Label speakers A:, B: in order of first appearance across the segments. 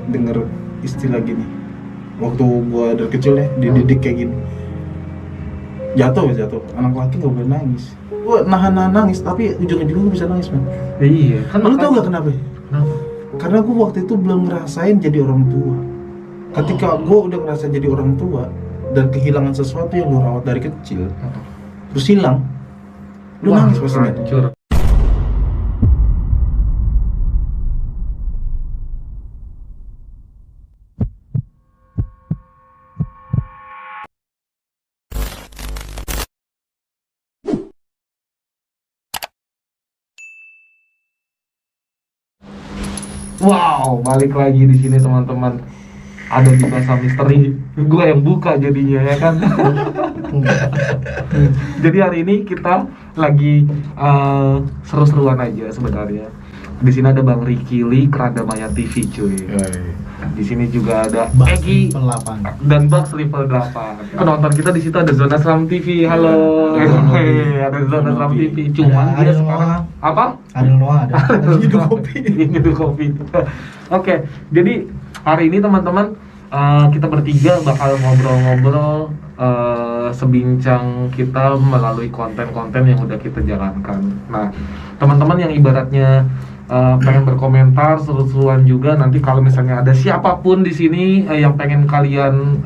A: Denger istilah gini. Waktu gua dari kecil ya dididik kayak gini. Jatuh. Anak laki nggak boleh nangis. Gua nahan nangis, tapi ujung-ujungnya gua bisa nangis, man.
B: Iya, kan
A: Lu tau gak kenapa?
B: Kenapa?
A: Karena gua waktu itu belum ngerasain jadi orang tua. Ketika gua udah ngerasain jadi orang tua dan kehilangan sesuatu yang lu rawat dari kecil, terus hilang, lu nangis pasti, man.
B: Hancur. Wow, balik lagi di sini teman-teman. Ada di Bahasa Misteri. Gue yang buka jadinya ya kan. Jadi hari ini kita lagi seru-seruan aja sebenarnya. Di sini ada Bang Ricky Lee, Keranda Maya TV cuy. Di sini juga ada Egi dan Box Triple 8. Penonton kita di situ ada Zona Seram TV. Halo. Ada Zona Seram TV. Cuman dia sekarang apa? Ada
A: Nyeduh kopi.
B: Nyeduh kopi. Oke, jadi hari ini teman-teman kita bertiga bakal ngobrol-ngobrol sebincang kita melalui konten-konten yang udah kita jalankan. Nah, teman-teman yang ibaratnya pengen berkomentar seru-seruan juga, nanti kalau misalnya ada siapapun di sini yang pengen kalian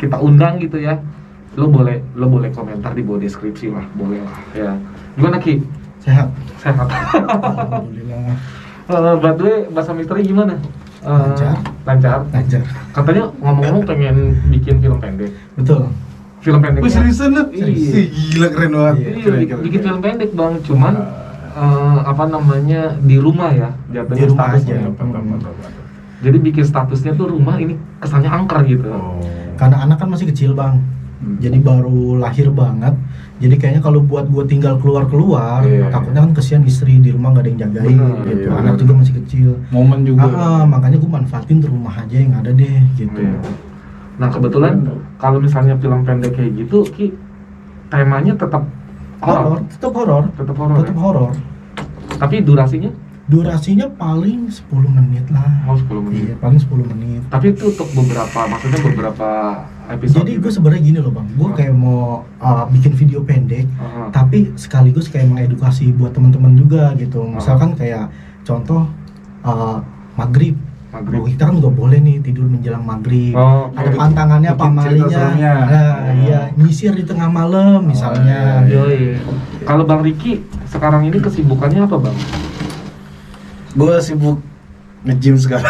B: kita undang gitu ya, lo boleh komentar di bawah deskripsi lah, boleh lah ya. Gimana Ki?
A: Sehat.
B: Alhamdulillah. By the way, Bahasa Misteri gimana?
A: Lancar.
B: Katanya ngomong-ngomong pengen bikin film pendek.
A: Betul.
B: Film pendek.
A: Wih, seriusan lu?
B: Iya.
A: Gila, keren banget.
B: Iya, bikin film pendek Bang, cuman apa namanya, di rumah ya, jatuhnya
A: Di rumah
B: statusnya.
A: aja.
B: Jadi bikin statusnya tuh rumah, ini kesannya angker gitu.
C: Karena anak kan masih kecil Bang, jadi baru lahir banget. Jadi kayaknya kalau buat gue tinggal keluar, takutnya kan kesian istri di rumah nggak ada yang jagain.
B: Bener,
C: Gitu.
B: iya,
C: Anak
B: bener.
C: juga masih kecil.
A: Momen juga.
C: Makanya gue manfaatin tuh rumah aja yang ada deh, gitu.
B: Iya. Nah kebetulan kalau misalnya film pendek kayak gitu, Ki, temanya tetap horor.
C: Tetap horor.
B: Tetap horor.
C: Tetap horor.
B: Tapi durasinya?
C: Durasinya paling 10 menit lah.
B: Oh, 10 menit.
C: Iya, paling 10 menit.
B: Tapi itu untuk beberapa episode.
C: Jadi gue sebenarnya gini loh Bang, gue kayak mau bikin video pendek, tapi sekaligus kayak mengedukasi buat teman-teman juga gitu. Misalkan kayak contoh maghrib. Kita kan nggak boleh nih tidur menjelang maghrib. Ada pantangannya, pamalinya. Iya, nyisir di tengah malam misalnya.
B: Iya. Kalau Bang Ricky sekarang ini kesibukannya apa Bang?
A: Gue sibuk nge-gym sekarang.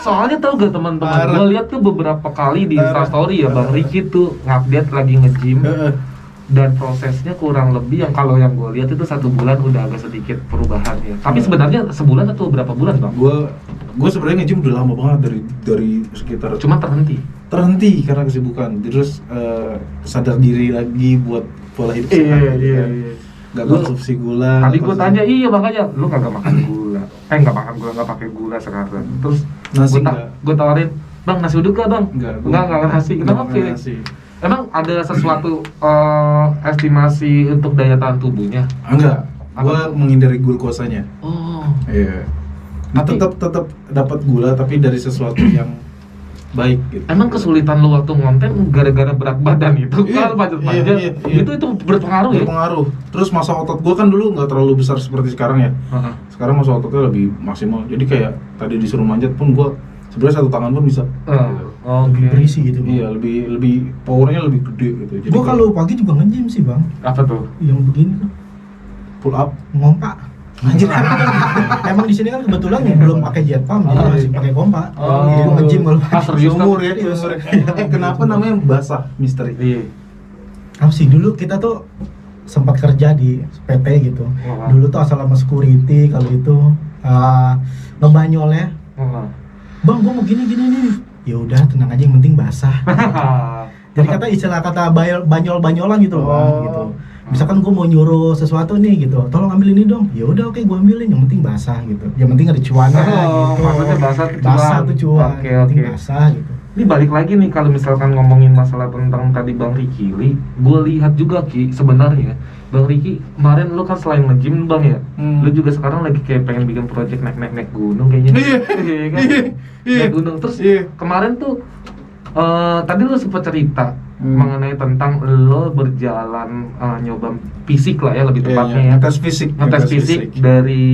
B: Soalnya tau gak teman-teman, gue lihat tuh beberapa kali di Instastory ya Bang Ricky tuh ngupdate lagi nge-gym. Dan prosesnya kurang lebih yang kalau yang gue lihat itu 1 bulan udah agak sedikit perubahan ya. Tapi sebenarnya sebulan atau berapa bulan Bang?
A: Gue sebenarnya nge-gym udah lama banget dari sekitar.
B: Cuma terhenti
A: Karena kesibukan. Terus sadar diri lagi buat pola hidup sehat.
B: Iya.
A: Gak konsumsi gula.
B: Tadi gue tanya, iya makanya lu kagak makan gula. Nggak makan gula, nggak pakai gula sekarang. Terus
A: Nasi
B: gue tawarin, Bang nasi uduk gak Bang? Enggak nasi. Kenapa Ki? Emang ada sesuatu estimasi untuk daya tahan tubuhnya?
A: Enggak. Gue menghindari glukosanya.
B: Oh.
A: Iya. Nah,
B: Tapi-
A: tetap dapat gula tapi dari sesuatu yang baik gitu.
B: Emang kesulitan lu waktu ngonten gara-gara berat badan itu?
A: Iya,
B: Kan panjat-panjat.
A: iya.
B: Itu berpengaruh ya?
A: Berpengaruh. Terus masa otot gue kan dulu nggak terlalu besar seperti sekarang ya. Sekarang masa ototnya lebih maksimal. Jadi kayak tadi disuruh manjat pun gue sebenarnya 1 tangan pun bisa.
B: Oke.
C: Berisi gitu Bang.
A: Iya, lebih powernya lebih gede gitu. Jadi
C: Gue kalau pagi juga nge-gym sih Bang,
B: Apa tuh?
C: yang begini tuh.
A: pull up.
C: Ngompak. Anjir. Emang di sini kan kebetulan belum pakai jet pump, jadi masih pakai kompak. Jadi gua nge-gym kalau
B: Serius kan?
A: Sumur ya, sumur. Kenapa namanya Basah Misteri?
B: Iya.
C: Apa sih dulu kita tuh sempat kerja di PT gitu. Dulu tuh asal sama security kalau itu ngebanyol ya. Bang, gua mau gini nih. Ya udah, tenang aja, yang penting basah. Jadi istilah kata banyol-banyolan gitu loh, Bang, gitu. Misalkan gue mau nyuruh sesuatu nih gitu, tolong ambil ini dong. Ya udah, oke, gue ambilin, yang penting basah gitu. Yang penting ada cuannya gitu.
B: Maksudnya basah tuh cuan.
C: Basah tuh cuan.
B: Oke.
C: Yang penting basah gitu.
B: Ini balik lagi nih kalau misalkan ngomongin masalah tentang tadi Bang Riki, gue lihat juga Ki sebenarnya Bang Riki kemarin lu kan selain nge-gym Bang ya, lu juga sekarang lagi kayak pengen bikin project naik gunung kayaknya.
A: Iya.
B: Iya kan?
A: Iya.
B: Naik gunung terus kemarin tuh tadi lu sempat cerita mengenai tentang lo berjalan nyoba fisik lah ya lebih tepatnya ya.
A: Ngetes fisik.
B: Ngetes fisik dari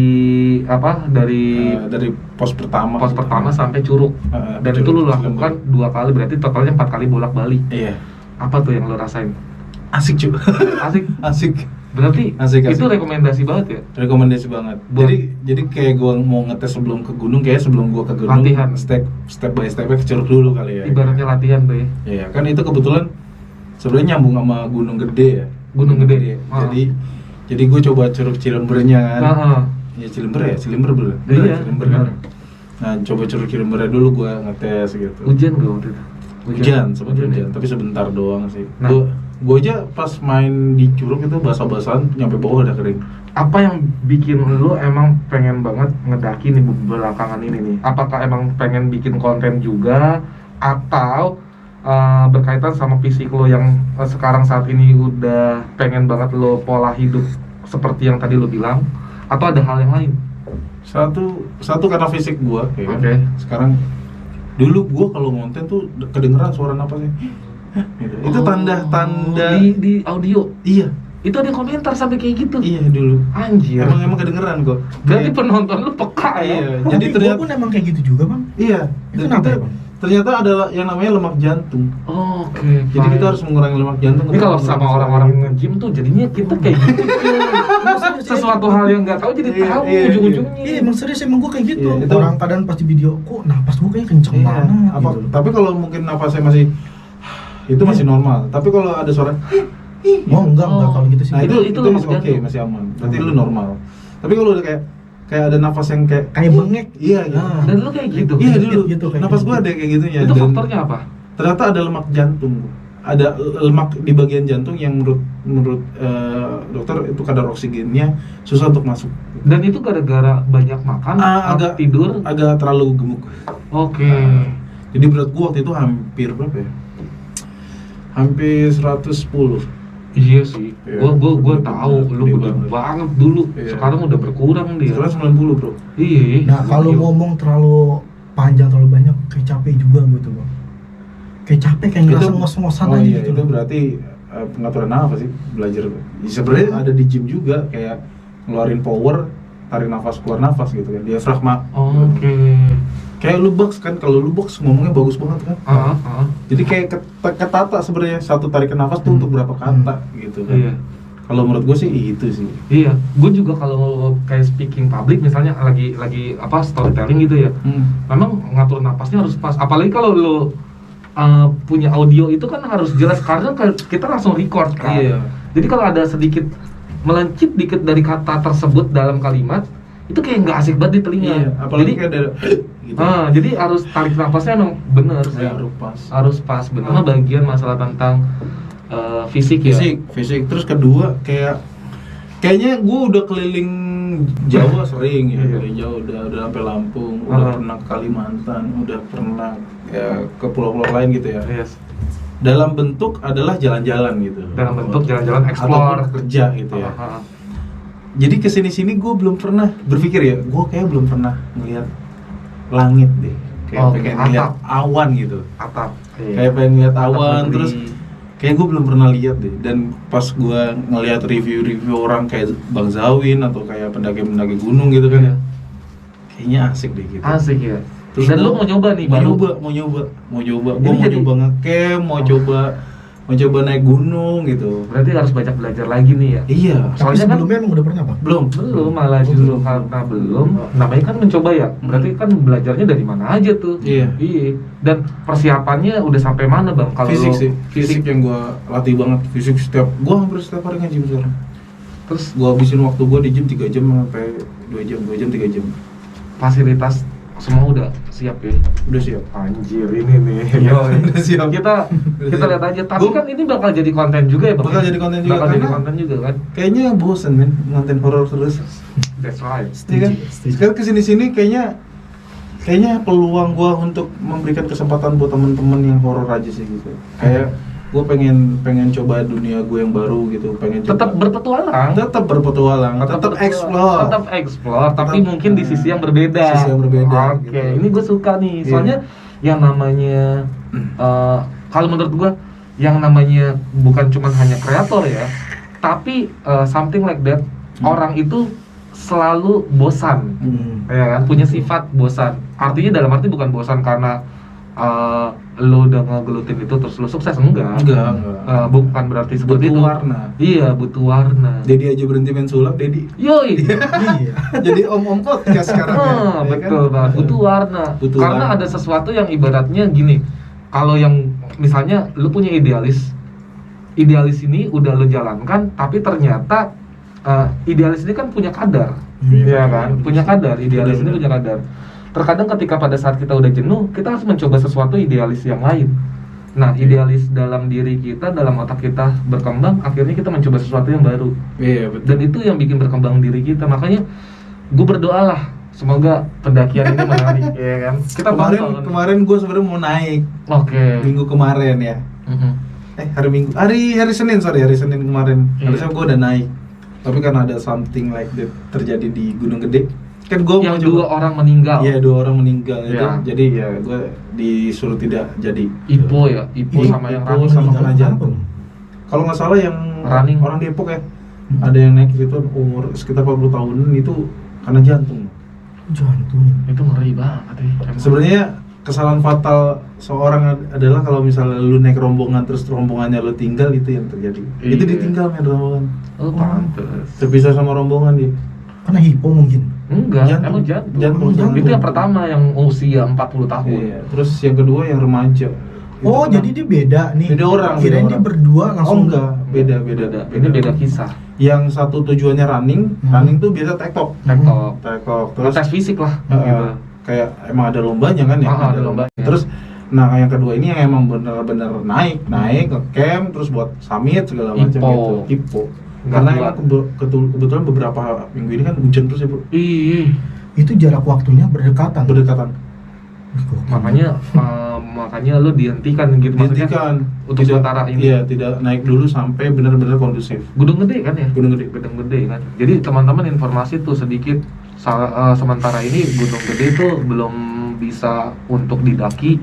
B: apa? Dari
A: pos pertama
B: sampai Curug. Dan itu lu
A: Curug,
B: lakukan 2 kali, berarti totalnya 4 kali bolak-balik.
A: Iya.
B: Apa tuh yang lo rasain?
A: Asik cuy.
B: Asik.
A: Asik.
B: Berarti
A: Asik.
B: itu rekomendasi banget ya?
A: Rekomendasi banget. Jadi kayak gua mau ngetes sebelum ke gunung, kayak sebelum gua ke gunung
B: Latihan.
A: step by step ke Curug dulu kali ya.
B: Ibaratnya latihan tuh ya.
A: Iya, kan itu kebetulan sebenarnya nyambung sama Gunung Gede ya.
B: Gunung Gede.
A: Jadi gue coba Curug Cilembernya kan. Ya Cilember bener.
B: Iya,
A: Cilember
B: benar.
A: kan. Nah, coba Curug Cilembernya dulu gue ngetes gitu.
B: Hujan gak waktu itu?
A: Hujan, sempat
B: ya?
A: hujan, tapi sebentar doang sih.
B: Nah.
A: Gue aja pas main di Curug itu basah-basahan nyampe bawah udah kering.
B: Apa yang bikin lu emang pengen banget ngedaki nih belakangan ini nih? Apakah emang pengen bikin konten juga atau berkaitan sama fisik lo yang sekarang saat ini udah pengen banget lo pola hidup seperti yang tadi lo bilang, atau ada hal yang lain?
A: Satu karena fisik gue kayak
B: Oke.
A: kan. Sekarang dulu gue kalau ngonten tuh kedengeran suara napasnya. Gitu. Itu tanda-tanda
B: di audio.
A: Iya.
B: Itu ada komentar sampai kayak gitu.
A: Iya dulu.
B: Anjir.
A: Emang kedengeran kok.
B: Berarti
A: Kayak-
B: penonton lu peka ya.
A: Iya.
C: Jadi
A: Jadi
C: gua
A: ternyata
C: pun emang kayak gitu juga bang.
A: iya.
C: Itu
A: Dan
C: kenapa
A: itu
C: ya, Bang?
A: ternyata ada yang namanya lemak jantung.
B: Oh, oke.
A: Jadi kita harus mengurangi lemak jantung.
B: Ini
A: untuk
B: kalau
A: mengurangi
B: sama
A: suara
B: orang-orang
A: gitu.
B: nge-gym tuh jadinya kita kayak gitu. Sesuatu hal yang nggak tahu jadi
A: Iya,
B: tahu
A: iya,
B: ujung-ujungnya.
C: Iya emang serius emang gue kayak gitu.
A: Iya, itu-
C: Orang kadang pas di video, kok napas gue kayak kenceng
A: Iya.
C: banget
A: Apa?
C: gitu.
A: Tapi kalau mungkin napasnya masih itu masih normal. Tapi kalau ada suara
C: Oh enggak kalau gitu sih.
A: nah itu
B: lemak
A: masih oke,
B: jantung.
A: masih aman. Berarti lu normal. Tapi kalau udah kayak ada nafas yang kayak
C: Kayak bengek.
A: iya gitu.
C: Nah.
B: Dan lu kayak gitu.
A: Iya dulu.
C: Gitu, kayak
A: Nafas
C: gitu.
A: gua ada kayak gitunya.
B: Itu
A: Dan
B: faktornya apa?
A: ternyata ada lemak jantung. Ada lemak di bagian jantung yang menurut dokter itu kadar oksigennya susah untuk masuk.
B: Dan itu gara-gara banyak makan atau
A: agak
B: tidur.
A: agak terlalu gemuk.
B: Oke.
A: Jadi berat gua waktu itu hampir berapa ya? Hampir 110.
B: Iya sih.
A: Iya.
B: Gua
A: Gede
B: tahu
A: banget,
B: lu
A: gede
B: gede
A: banget.
B: banget dulu.
A: Iya.
B: Sekarang udah berkurang dia.
A: Sekarang 90, Bro.
B: Iya.
C: Nah kalau
B: Gokil.
C: ngomong terlalu panjang terlalu banyak kayak capek juga gitu bang. Kayak capek kayak ngerasa ngos-ngosan aja
A: iya,
C: gitu.
A: itu berarti pengaturan apa sih? Belajar. Ya, sebenarnya ada di gym juga kayak ngeluarin power, tarik nafas, keluar nafas gitu kan. Diafragma.
B: Oke.
A: Kayak lu box kan, kalau lu box ngomongnya bagus banget kan. Jadi kayak ketata sebenarnya satu tarikan nafas tuh untuk berapa kata gitu kan.
B: Iya.
A: Kalau menurut gue sih itu sih.
B: Iya, gue juga kalau kayak speaking public misalnya lagi apa storytelling gitu ya, memang ngatur napasnya harus pas. Apalagi kalau lo punya audio itu kan harus jelas karena kita langsung record kan.
A: Iya.
B: Jadi kalau ada sedikit melencit dikit dari kata tersebut dalam kalimat itu kayak nggak asik banget di telinga.
A: Iya, apalagi
B: Jadi
A: kayak ada gitu.
B: jadi harus tarik napasnya emang bener sih.
A: Ya, harus pas.
B: Harus pas bener. Sama bagian masalah tentang fisik ya.
A: Fisik. Terus kedua kayaknya gue udah keliling Jawa sering ya,
B: Iya.
A: keliling Jawa udah sampai Lampung, udah pernah ke Kalimantan, udah pernah ya ke pulau-pulau lain gitu ya.
B: Yes.
A: Dalam bentuk adalah jalan-jalan gitu.
B: Dalam bentuk jalan-jalan explore.
A: Ataupun kerja gitu ya. Jadi kesini-sini gue belum pernah berpikir ya, gue kayak belum pernah ngeliat langit deh. Kayak
B: Oke,
A: pengen ngeliat
B: atap.
A: awan gitu.
B: Atap.
A: Kayak pengen ngeliat awan,
B: negeri.
A: terus kayak gue belum pernah lihat deh. Dan pas gue ngeliat review-review orang kayak Bang Zawin atau kayak pendaki-pendaki gunung gitu kan ya, kayaknya asik deh gitu.
B: Asik ya.
A: Terus
B: Dan
A: gua
B: lu mau nyoba nih
A: mau
B: baru?
A: nyoba. Gue
B: Ini
A: mau
B: jadi-
A: nyoba ngecamp, mau coba naik gunung gitu.
B: Berarti harus banyak belajar lagi nih ya.
A: Iya.
C: Tapi
B: Soalnya kan
C: sebelumnya emang udah pernah bang?
A: Belum.
B: belum malah justru karena belum. Namanya kan mencoba ya. Berarti kan belajarnya dari mana aja tuh.
A: Iya.
B: Dan persiapannya udah sampai mana bang? Kalau
A: Fisik
B: lo-
A: sih. Fisik yang gue latih banget. Fisik gue hampir setiap hari nge-gym sekarang.
B: Terus
A: Gue habisin waktu gue di gym 3 jam sampai 2 jam, 3 jam.
B: fasilitas semua udah siap ya.
A: Udah siap.
B: Anjir ini nih.
A: Iya,
B: Yoi.
A: udah siap.
B: Kita
A: siap.
B: lihat aja. Tapi
A: Gua-
B: kan ini bakal jadi konten juga ya bang.
A: Bakal jadi konten juga,
B: Bakal jadi
A: karena-
B: konten juga kan.
A: Kayaknya bosen men nonton horor terus.
B: That's right.
A: Iya kan?
C: Setuju.
A: Sekarang kesini-sini kayaknya kayaknya peluang gua untuk memberikan kesempatan buat temen-temen yang horor aja sih gitu. Kayak gua pengen coba dunia gue yang baru gitu, pengen
B: Tetap berpetualang.
A: tetap berpetualang, tetap explore.
B: Tetap explore, tapi
A: Tetap,
B: mungkin di sisi yang berbeda.
A: Sisi yang berbeda,
B: Oke,
A: gitu.
B: ini gue suka nih.
A: Iya.
B: Soalnya yang namanya kalau menurut gue yang namanya bukan cuma hanya kreator ya, tapi something like that, orang itu selalu bosan. Ya kan, punya sifat bosan. Artinya dalam arti bukan bosan karena lo udah ngegelutin itu terus lo sukses, enggak. Bukan berarti seperti
A: Butuh
B: itu.
A: warna.
B: Iya, butuh warna.
A: Dedi aja berhenti main sulap, Dedi.
B: Yoi.
C: Iya.
A: Jadi om-om podcast sekarang ya. Ya
B: Betul
A: kan?
B: banget. Butuh warna.
A: Butuh
B: Karena
A: warna.
B: ada sesuatu yang ibaratnya gini. Kalau yang misalnya lu punya idealis ini udah lu jalankan, tapi ternyata idealis ini kan punya kadar,
A: Iya,
B: kan? Punya kadar. Idealis ini punya kadar. Terkadang ketika pada saat kita udah jenuh, kita harus mencoba sesuatu idealis yang lain. Nah, idealis dalam diri kita, dalam otak kita berkembang, akhirnya kita mencoba sesuatu yang baru.
A: Iya, betul.
B: Dan itu yang bikin berkembang diri kita. Makanya gue berdoalah semoga pendakian ini menarik, ya kan. Kita
A: Kemarin gue sebenarnya mau naik
B: Oke.
A: minggu kemarin ya. Hari Senin kemarin.
B: Iya.
A: Harusnya gue udah naik. Tapi karena ada something like that terjadi di Gunung Gede, kan gue
B: Yang dua orang meninggal.
A: Iya, 2 orang meninggal itu.
B: Iya.
A: Jadi ya gue disuruh tidak jadi.
B: Ipo ya, Ipo
A: Iya,
B: sama yang
A: Ipo
B: running.
A: sama
C: Meninggal
A: kena jantung.
C: apa?
A: Kalau nggak salah yang
B: Running.
A: orang Depok ya, ada yang naik itu umur sekitar 40 tahunan itu karena jantung.
C: Jantung.
B: Itu ngeri banget ya. Emang.
A: Sebenarnya kesalahan fatal seorang adalah kalau misalnya lu naik rombongan terus rombongannya lu tinggal, itu yang terjadi.
B: Iya.
A: Itu ditinggal main rombongan.
B: Oh, pantes.
A: Terpisah sama rombongan dia.
C: Karena hipo mungkin.
B: Enggak,
A: Jantung.
B: emang jantung.
A: Jantung.
B: Itu yang pertama yang usia 40 tahun.
A: Iya. Terus yang kedua yang remaja.
C: Oh,
A: Itu
C: jadi dia beda nih.
A: Beda orang,
C: Kirain
A: beda
C: dia
A: orang.
C: berdua
A: Oh
C: langsung.
A: enggak, beda.
B: Ini beda kisah.
A: Yang satu tujuannya running tuh biasa tektok.
B: Tektok.
A: Terus
B: Tes fisik lah.
A: eh,
B: Gitu.
A: kayak emang ada lombanya kan ya.
B: Ada lombanya.
A: Terus nah yang kedua ini yang emang bener-bener naik ke camp terus buat summit segala macam
B: Ipo.
A: gitu. Ipo.
B: Nggak
A: Karena
B: kuat.
A: emang kebetulan beberapa minggu ini kan hujan terus ya, Bro.
B: Ih,
C: Itu jarak waktunya berdekatan.
A: Berdekatan.
B: makanya lu dihentikan gitu, maksudnya
A: Dihentikan
B: untuk sementara ini.
A: Iya, tidak naik dulu sampai benar-benar kondusif.
B: Gunung Gede kan ya?
A: Gunung Gede.
B: Gedung Gede kan. Jadi teman-teman informasi tuh sedikit sementara ini Gunung Gede itu belum bisa untuk didaki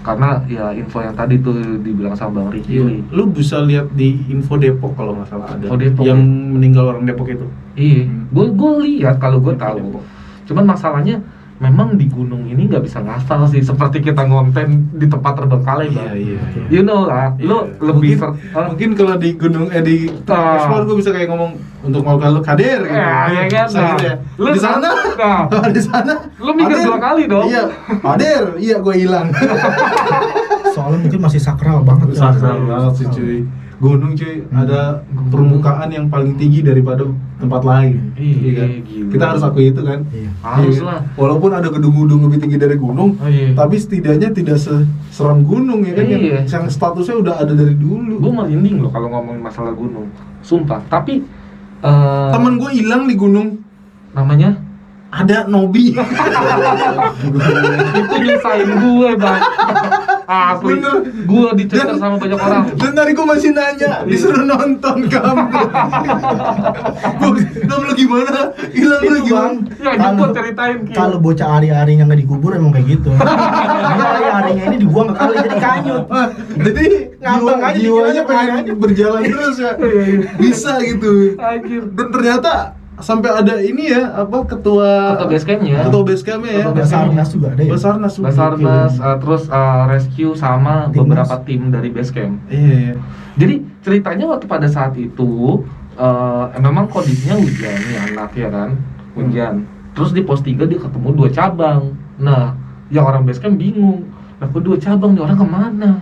B: karena ya info yang tadi tuh dibilang sama Bang Riki.
A: Lu bisa lihat di info Depok kalau nggak salah ada.
B: Info Depok,
A: yang
B: ya?
A: meninggal orang Depok itu.
B: Iya, gue lihat kalau gue tahu.
A: Depok.
B: Cuman masalahnya memang di gunung ini nggak bisa ngafal sih, seperti kita ngonten di tempat terbengkalai bang.
A: Iya.
B: You know lah, lo
A: Iya.
B: lebih
A: Mungkin kalau di gunung di explore gue bisa kayak ngomong untuk mau kalau kader gitu.
B: ya kan.
A: Bisa gitu ya.
B: Lu
A: Di sana, di sana.
B: lu mikir
A: Kader.
B: 2 kali dong.
A: Iya, kader. Iya, gue hilang.
C: Soalnya mungkin masih sakral banget.
A: Sakral banget sih cuy. Gunung cuy, ada permukaan yang paling tinggi daripada tempat lain.
B: Iya,
A: kan?
B: gila.
A: Kita harus akui itu kan.
C: Iya.
B: Harus
A: Iya.
B: lah.
A: Walaupun ada gedung-gedung lebih tinggi dari gunung,
B: Oh, iya.
A: tapi setidaknya tidak seram gunung ya kan,
B: Iya.
A: yang statusnya udah ada dari dulu.
B: Gue merinding loh kalau ngomongin masalah gunung, sumpah. Tapi
A: Temen gue hilang di gunung,
B: namanya
A: ada Nobi.
B: itu nyusahin gue bang. Asli,
A: Bener.
B: gue dicecer sama banyak orang.
A: Dan tadi gue masih nanya, disuruh nonton kamu. Lu gimana? Hilang lu
C: Itu,
A: gimana?
C: Bang.
B: Ya, gue ceritain Ki.
C: Kalau bocah ari-arinya nggak dikubur emang kayak gitu. Dia ari-arinya ini dibuang ke kali jadi kanyut.
A: Jadi
C: Ngambang aja,
A: jiwanya
C: dikit aja
A: pengen berjalan terus ya. Bisa gitu.
B: Anjir.
A: Dan ternyata sampai ada ini ya, apa ketua
B: Ketua base camp-nya.
A: Ketua base camp-nya ya.
B: Ketua base
C: Basarnas juga ada ya.
A: Basarnas.
B: Basarnas, terus rescue sama
C: Timnas.
B: beberapa tim dari base camp.
A: Iya.
B: Jadi ceritanya waktu pada saat itu memang kondisinya hujan nih anak ya kan, hujan. Terus di pos 3 dia ketemu 2 cabang. Nah, yang orang base camp bingung. Lah kok 2 cabang nih orang kemana?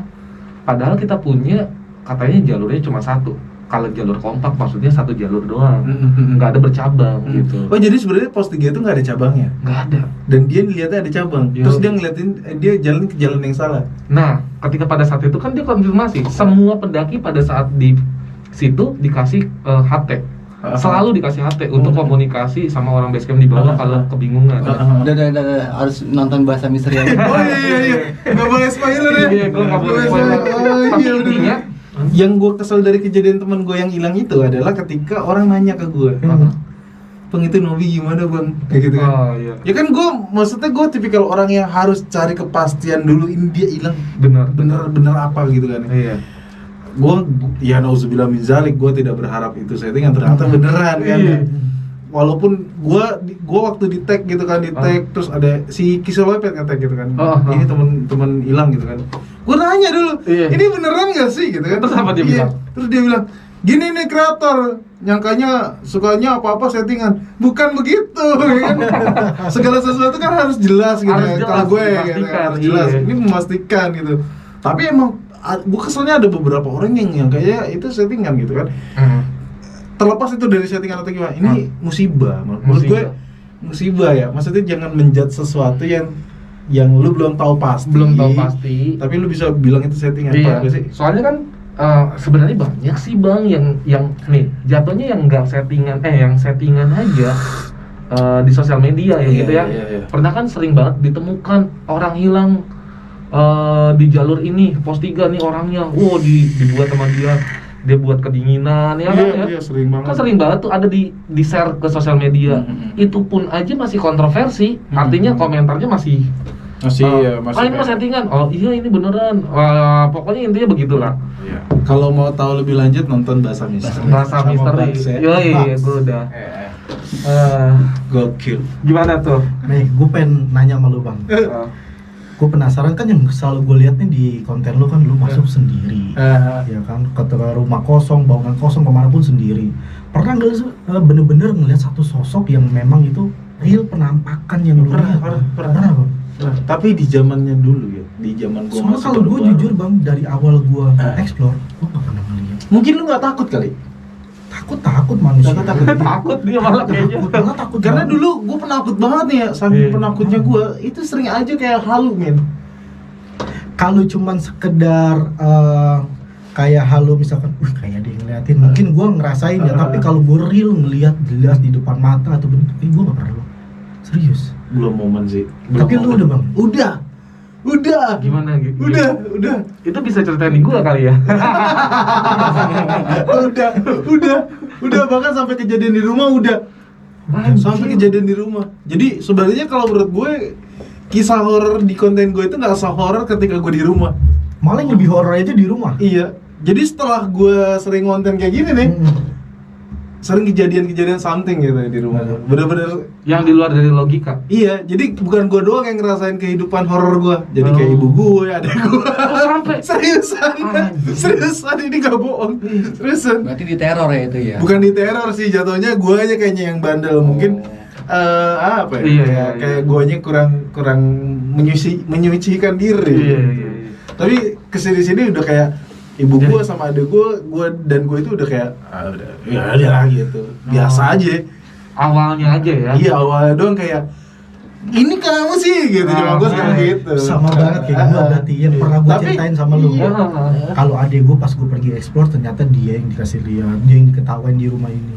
B: Padahal kita punya katanya jalurnya cuma 1. Kalau jalur kompak maksudnya 1 jalur doang. Nggak ada bercabang gitu.
A: Oh, jadi sebenarnya pos 3 itu nggak ada cabangnya.
B: Nggak ada.
A: Dan dia lihatnya ada cabang.
B: Iya.
A: Terus dia ngeliatin dia jalan ke jalan yang salah.
B: Nah, ketika pada saat itu kan dia konfirmasi semua pendaki pada saat di situ dikasih HT. selalu dikasih HT untuk komunikasi sama orang basecamp di bawah kalau kebingungan.
D: Udah, harus nonton bahasa misteri aja.
A: Oh iya, nggak boleh spoiler ya.
B: Iya, gue nggak boleh spoiler. Tapi intinya,
A: yang gue kesel dari kejadian teman gue yang hilang itu adalah ketika orang nanya ke gue, Bang itu Novi gimana bang? Kayak gitu kan.
B: Oh iya.
A: Ya kan maksudnya gue tipikal orang yang harus cari kepastian dulu ini dia hilang bener apa gitu kan.
B: Iya.
A: Gue ya nauzubillah min zalik, gue tidak berharap itu settingan, ternyata beneran kan.
B: Iya.
A: Walaupun gue waktu di tag gitu kan, terus ada si Kisah Wepet nge-tag gitu kan. Ini temen hilang gitu kan. Gue nanya dulu, ini beneran gak sih gitu kan.
B: Terus apa dia bilang?
A: Terus dia bilang, gini nih kreator, nyangkanya sukanya apa-apa settingan. Bukan begitu ya kan. Segala sesuatu kan harus jelas gitu kan. Kalau gue gitu kan, harus jelas. Ini memastikan gitu. Tapi emang gue keselnya ada beberapa orang yang kayak itu settingan gitu kan. Terlepas itu dari settingan atau gimana, ini musibah. Menurut gue musibah ya. Maksudnya jangan menjudge sesuatu yang lu belum tahu pasti. Tapi lu bisa bilang itu settingan.
B: Iya.
A: Sih?
B: Soalnya kan sebenarnya banyak sih bang yang nih jatuhnya yang enggak settingan, yang settingan aja di sosial media ya gitu ya. Pernah kan sering banget ditemukan orang hilang di jalur ini, pos 3 nih orangnya, dibuat sama dia buat kedinginan ya kan ya.
A: Iya, sering banget.
B: Kan sering banget tuh ada di share ke sosial media. Itu pun aja masih kontroversi. Artinya komentarnya masih ini mas settingan. Oh iya ini beneran. Pokoknya intinya begitulah.
A: Iya. Kalau mau tahu lebih lanjut nonton Bahasa Misteri.
B: Bahasa Misteri. Iya, gue udah.
A: Gokil.
B: Gimana tuh?
C: Nih, gue pengen nanya sama lu bang. Gue penasaran kan yang selalu gue lihat nih di konten lu kan lu masuk sendiri, ya kan, ke rumah kosong, bangunan kosong, kemanapun sendiri. Pernah nggak sih bener-bener ngeliat satu sosok yang memang itu real penampakan yang lu lihat? Pernah bang.
A: Tapi di zamannya dulu ya, di zaman gue
C: soalnya kalau gue jujur bang, dari awal gue explore, gue nggak pernah ngeliat.
A: Mungkin lu nggak takut kali?
C: Takut manusia.
B: Takut dia malah kayaknya.
C: Takut
A: Karena dulu gue penakut banget nih ya, saking penakutnya gue itu sering aja kayak halu men.
C: Kalau cuman sekedar kayak halu misalkan, kayak dia ngeliatin, mungkin gue ngerasain ya. Tapi kalau gue real ngeliat jelas di depan mata atau bentuk, gue nggak pernah. Serius.
A: Belum momen sih.
C: Tapi lu udah bang?
A: Udah.
B: Gimana gitu?
A: Udah.
B: Itu bisa ceritain di gua kali ya.
A: udah bahkan sampai kejadian di rumah udah. Sampai kejadian di rumah. Jadi sebenarnya kalau menurut gue kisah horor di konten gue itu nggak se-horor ketika gue di rumah.
C: Malah yang lebih horor itu di rumah.
A: Iya. Jadi setelah gue sering konten kayak gini nih, sering kejadian-kejadian something gitu di rumah. Bener-bener
B: yang di luar dari logika.
A: Iya, jadi bukan gue doang yang ngerasain kehidupan horor gue. Jadi kayak ibu gue, adek gue.
B: Sampai
A: seriusan ini gak bohong. Seriusan.
D: Berarti di teror ya itu ya?
A: Bukan di teror sih, jatuhnya gue aja kayaknya yang bandel. Mungkin apa ya?
B: Iya.
A: Kayak gue aja kurang menyucikan diri.
B: Iya.
A: Tapi kesini-sini udah kayak ibu gue sama adek gue dan gue itu udah kayak udah lah gitu, biasa aja.
B: Awalnya aja ya.
A: Iya, awalnya doang kayak ini kamu sih gitu, cuma gue sekarang gitu.
C: Sama banget kayak gue berarti yang pernah gue ceritain sama lu.
A: Iya.
C: Kalau adek gue pas gue pergi explore ternyata dia yang dikasih lihat, dia yang diketawain di rumah ini.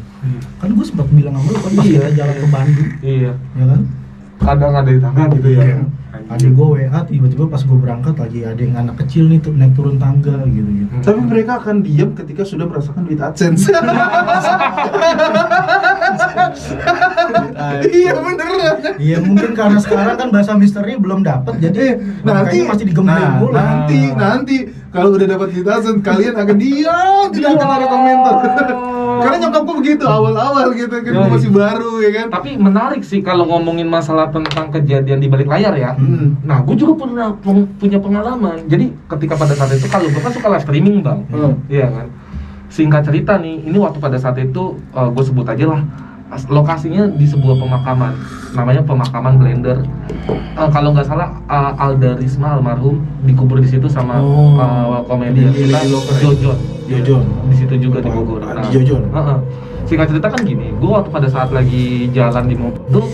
C: Kan gue sempat bilang sama lu kan pas kita jalan ke Bandung.
B: Iya.
C: Ya kan?
B: Kadang ada di tangga gitu ya.
C: Adik gue WA tiba-tiba pas gue berangkat lagi ada yang anak kecil nih tuh naik turun tangga gitu.
A: Tapi mereka akan diam ketika sudah merasakan duit AdSense. Iya beneran.
C: Iya mungkin karena sekarang kan bahasa misteri belum dapat jadi
A: nanti
C: masih digembleng mulu.
A: Nanti kalau udah dapat duit AdSense kalian akan diam, tidak akan ada komentar. Karena nyokap gue begitu awal-awal gitu kan, gue masih baru ya kan.
B: Tapi menarik sih kalau ngomongin masalah tentang kejadian di balik layar ya. Nah, gue juga pernah punya pengalaman. Jadi ketika pada saat itu kalau gue kan suka live streaming bang, iya kan. Singkat cerita nih, ini waktu pada saat itu gue sebut aja lah lokasinya di sebuah pemakaman, namanya pemakaman Blender. Kalau nggak salah Alda Risma almarhum dikubur di situ sama komedian kita Jojon. Di situ juga di Bogor. Nah,
A: Jojon.
B: Singkat cerita kan gini, gue waktu pada saat lagi jalan di mobil tuh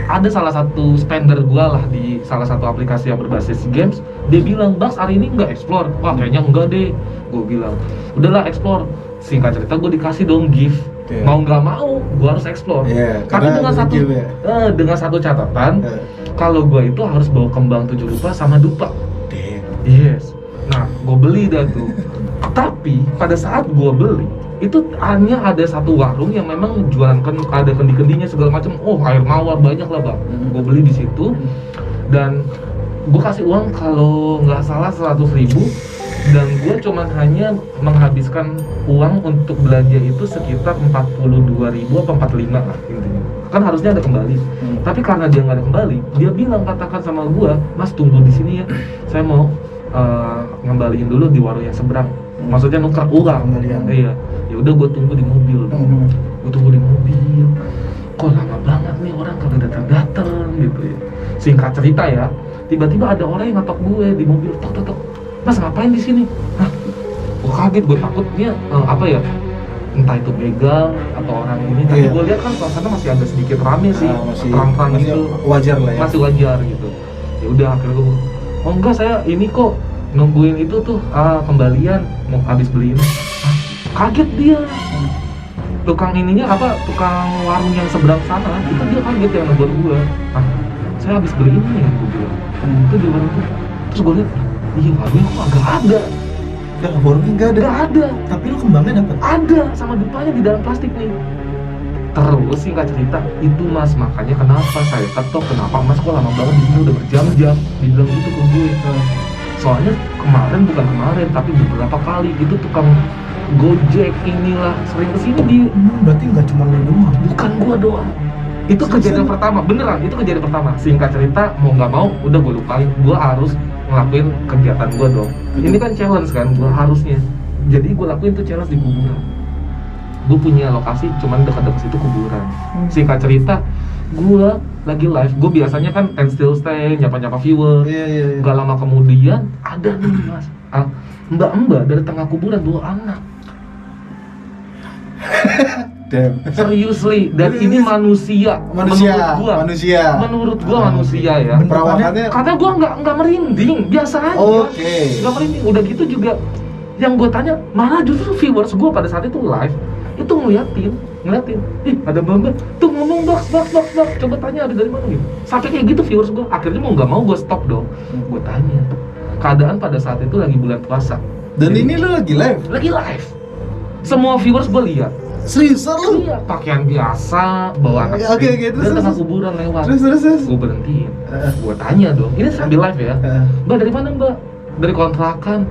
B: ada salah satu spender gue lah di salah satu aplikasi yang berbasis games. Dia bilang, "Bang, hari ini nggak explore?" Wah, kayaknya enggak deh. Gue bilang, "Udahlah explore." Singkat cerita gue dikasih dong gift
A: Iya.
B: Mau nggak mau gue harus explore.
A: Iya,
B: Tapi
A: karena
B: dengan satu catatan, kalau gue itu harus bawa kembang 7 rupa sama dupa. Yes. Nah, gue beli dah tuh. Tapi pada saat gue beli, itu hanya ada satu warung yang memang jualan ada kendi-kendinya segala macam. Oh, air mawar banyak lah bang. Gue beli di situ dan gue kasih uang kalau nggak salah 100.000 dan gue cuma hanya menghabiskan uang untuk belanja itu sekitar 42.000 atau 45 lah intinya. Kan harusnya ada kembali. Tapi karena dia nggak ada kembali, dia bilang katakan sama gue, Mas tunggu di sini ya. Saya mau ngembaliin dulu di warung yang seberang. Maksudnya nuker uang. Iya. Ya udah gue tunggu di mobil. Gue tunggu di mobil. Kok lama banget nih orang kagak datang gitu ya. Singkat cerita ya, tiba-tiba ada orang yang ngetok gue di mobil. Tok. Mas ngapain di sini? Hah? Gue kaget, gue takutnya apa ya? Entah itu begal atau orang ini. Tapi gue lihat kan suasana masih agak sedikit rame sih, terang-terang gitu.
A: Wajar lah ya.
B: Masih wajar gitu. Ya udah akhirnya gue, oh enggak saya ini kok nungguin itu tuh kembalian mau habis beli ini. Kaget dia. Tukang ininya apa? Tukang warung yang seberang sana itu dia kaget yang nungguin gue. Saya habis beli ini ya gue bilang. Itu di warung tuh. Terus gue lihat, iya warungnya kok agak ada.
A: Warungnya nggak ada.
C: Tapi lu kembangnya dapet?
B: Ada sama dupanya di dalam plastik nih. Terus singkat cerita, itu mas makanya kenapa saya ketok, kenapa mas kok lama banget di sini udah berjam-jam, dibilang gitu ke gue. Soalnya bukan kemarin tapi beberapa kali itu tukang Gojek inilah sering kesini di.
C: Berarti nggak cuma lu doang?
B: Bukan gua doang. Itu kejadian pertama, beneran itu kejadian pertama. Singkat cerita, mau nggak mau, udah gue lupain. Gua harus ngelakuin kegiatan gua dong. Ini kan challenge kan, gua harusnya. Jadi gue lakuin tuh challenge di kuburan. Gue punya lokasi cuman dekat-dekat situ kuburan. Singkat cerita, gue lagi live. Gue biasanya kan still stay, nyapa-nyapa viewer.
A: Iya.
B: Gak lama kemudian ada nih mas, mbak-mbak dari tengah kuburan 2 anak.
A: Damn.
B: Seriously, dan ini manusia. Menurut gua manusia ya.
A: Perawakannya.
B: Karena gua nggak merinding, biasa aja.
A: Oke.
B: Nggak merinding. Udah gitu juga, yang gua tanya malah justru viewers gua pada saat itu live itu ngeliatin. Ih ada mbak tuh ngomong box. Coba tanya habis dari mana gitu. Sampai kayak gitu viewers gua. Akhirnya mau nggak mau gua stop dong. Gua tanya. Keadaan pada saat itu lagi bulan puasa.
A: Dan ini lu lagi live?
B: Lagi live. Semua viewers gua lihat.
A: Seriusan lu?
B: Iya, pakaian biasa, bawa anak
A: Oke,
B: dan tengah kuburan lewat.
A: Terus.
B: Gue berhentiin, gue tanya dong, ini sambil live ya. Mbak dari mana mbak? Dari kontrakan.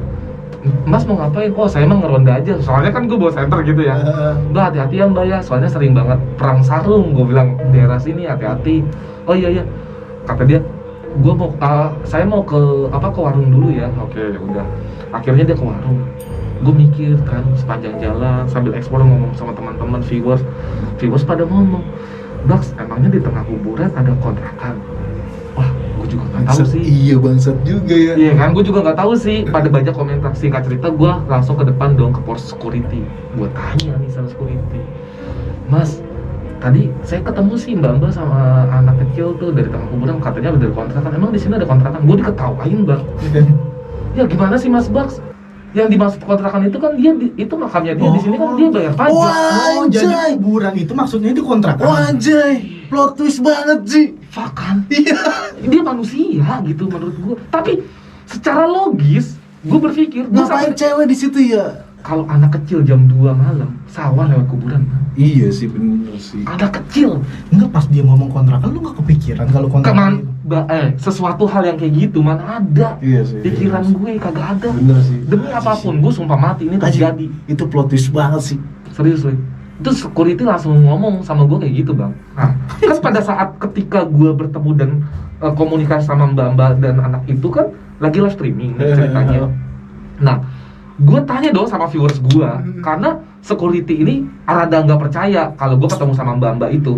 B: Mas mau ngapain? Oh saya emang ngeronda aja, soalnya kan gue bawa senter gitu ya. Mbak hati-hati ya mbak ya, soalnya sering banget perang sarung. Gue bilang daerah sini hati-hati. Oh iya, kata dia, saya mau ke warung dulu ya. Oke, udah. Akhirnya dia ke warung. Gue mikir kan sepanjang jalan sambil eksplor ngomong sama teman-teman viewers pada ngomong, Bax emangnya di tengah kuburan ada kontrakan? Wah gue juga nggak tahu sih.
A: Iya bangsat juga ya.
B: Iya kan, gue juga nggak tahu sih. Pada banyak komentar. Singkat cerita gue langsung ke depan dong ke pos security. Gue tanya nih sama security, Mas tadi saya ketemu sih mbak sama anak kecil tuh dari tengah kuburan, katanya ada kontrakan. Emang di sini ada kontrakan? Gue diketawain bang. Ya gimana sih Mas Bax? Yang dimaksud kontrakan itu kan dia itu makamnya dia di sini kan dia bayar pajak.
C: Oh, jadi kuburan itu maksudnya di kontrakan.
A: Anjay, plot twist banget sih.
B: Fakan. Iya. Dia manusia gitu menurut gua. Tapi secara logis gua berpikir
A: Ngapain cewek di situ ya?
B: Kalau anak kecil jam 2 malam sawah lewat kuburan.
A: Iya sih bener sih.
B: Anak kecil.
C: Enggak, pas dia ngomong kontrakan lu nggak kepikiran kalau kontrakan itu?
B: Sesuatu hal yang kayak gitu mana ada.
A: Iya sih.
B: Pikiran gue kagak ada.
A: Bener sih.
B: Demi apapun gue sumpah mati ini terjadi.
A: Itu plot twist banget sih.
B: Serius, itu security langsung ngomong sama gue kayak gitu bang. Nah, kan pada saat ketika gue bertemu dan komunikasi sama mbak-mbak dan anak itu kan lagi live streaming nih ceritanya. Nah, gue tanya dong sama viewers gue, karena security ini rada nggak percaya kalau gue ketemu sama mbak-mbak itu.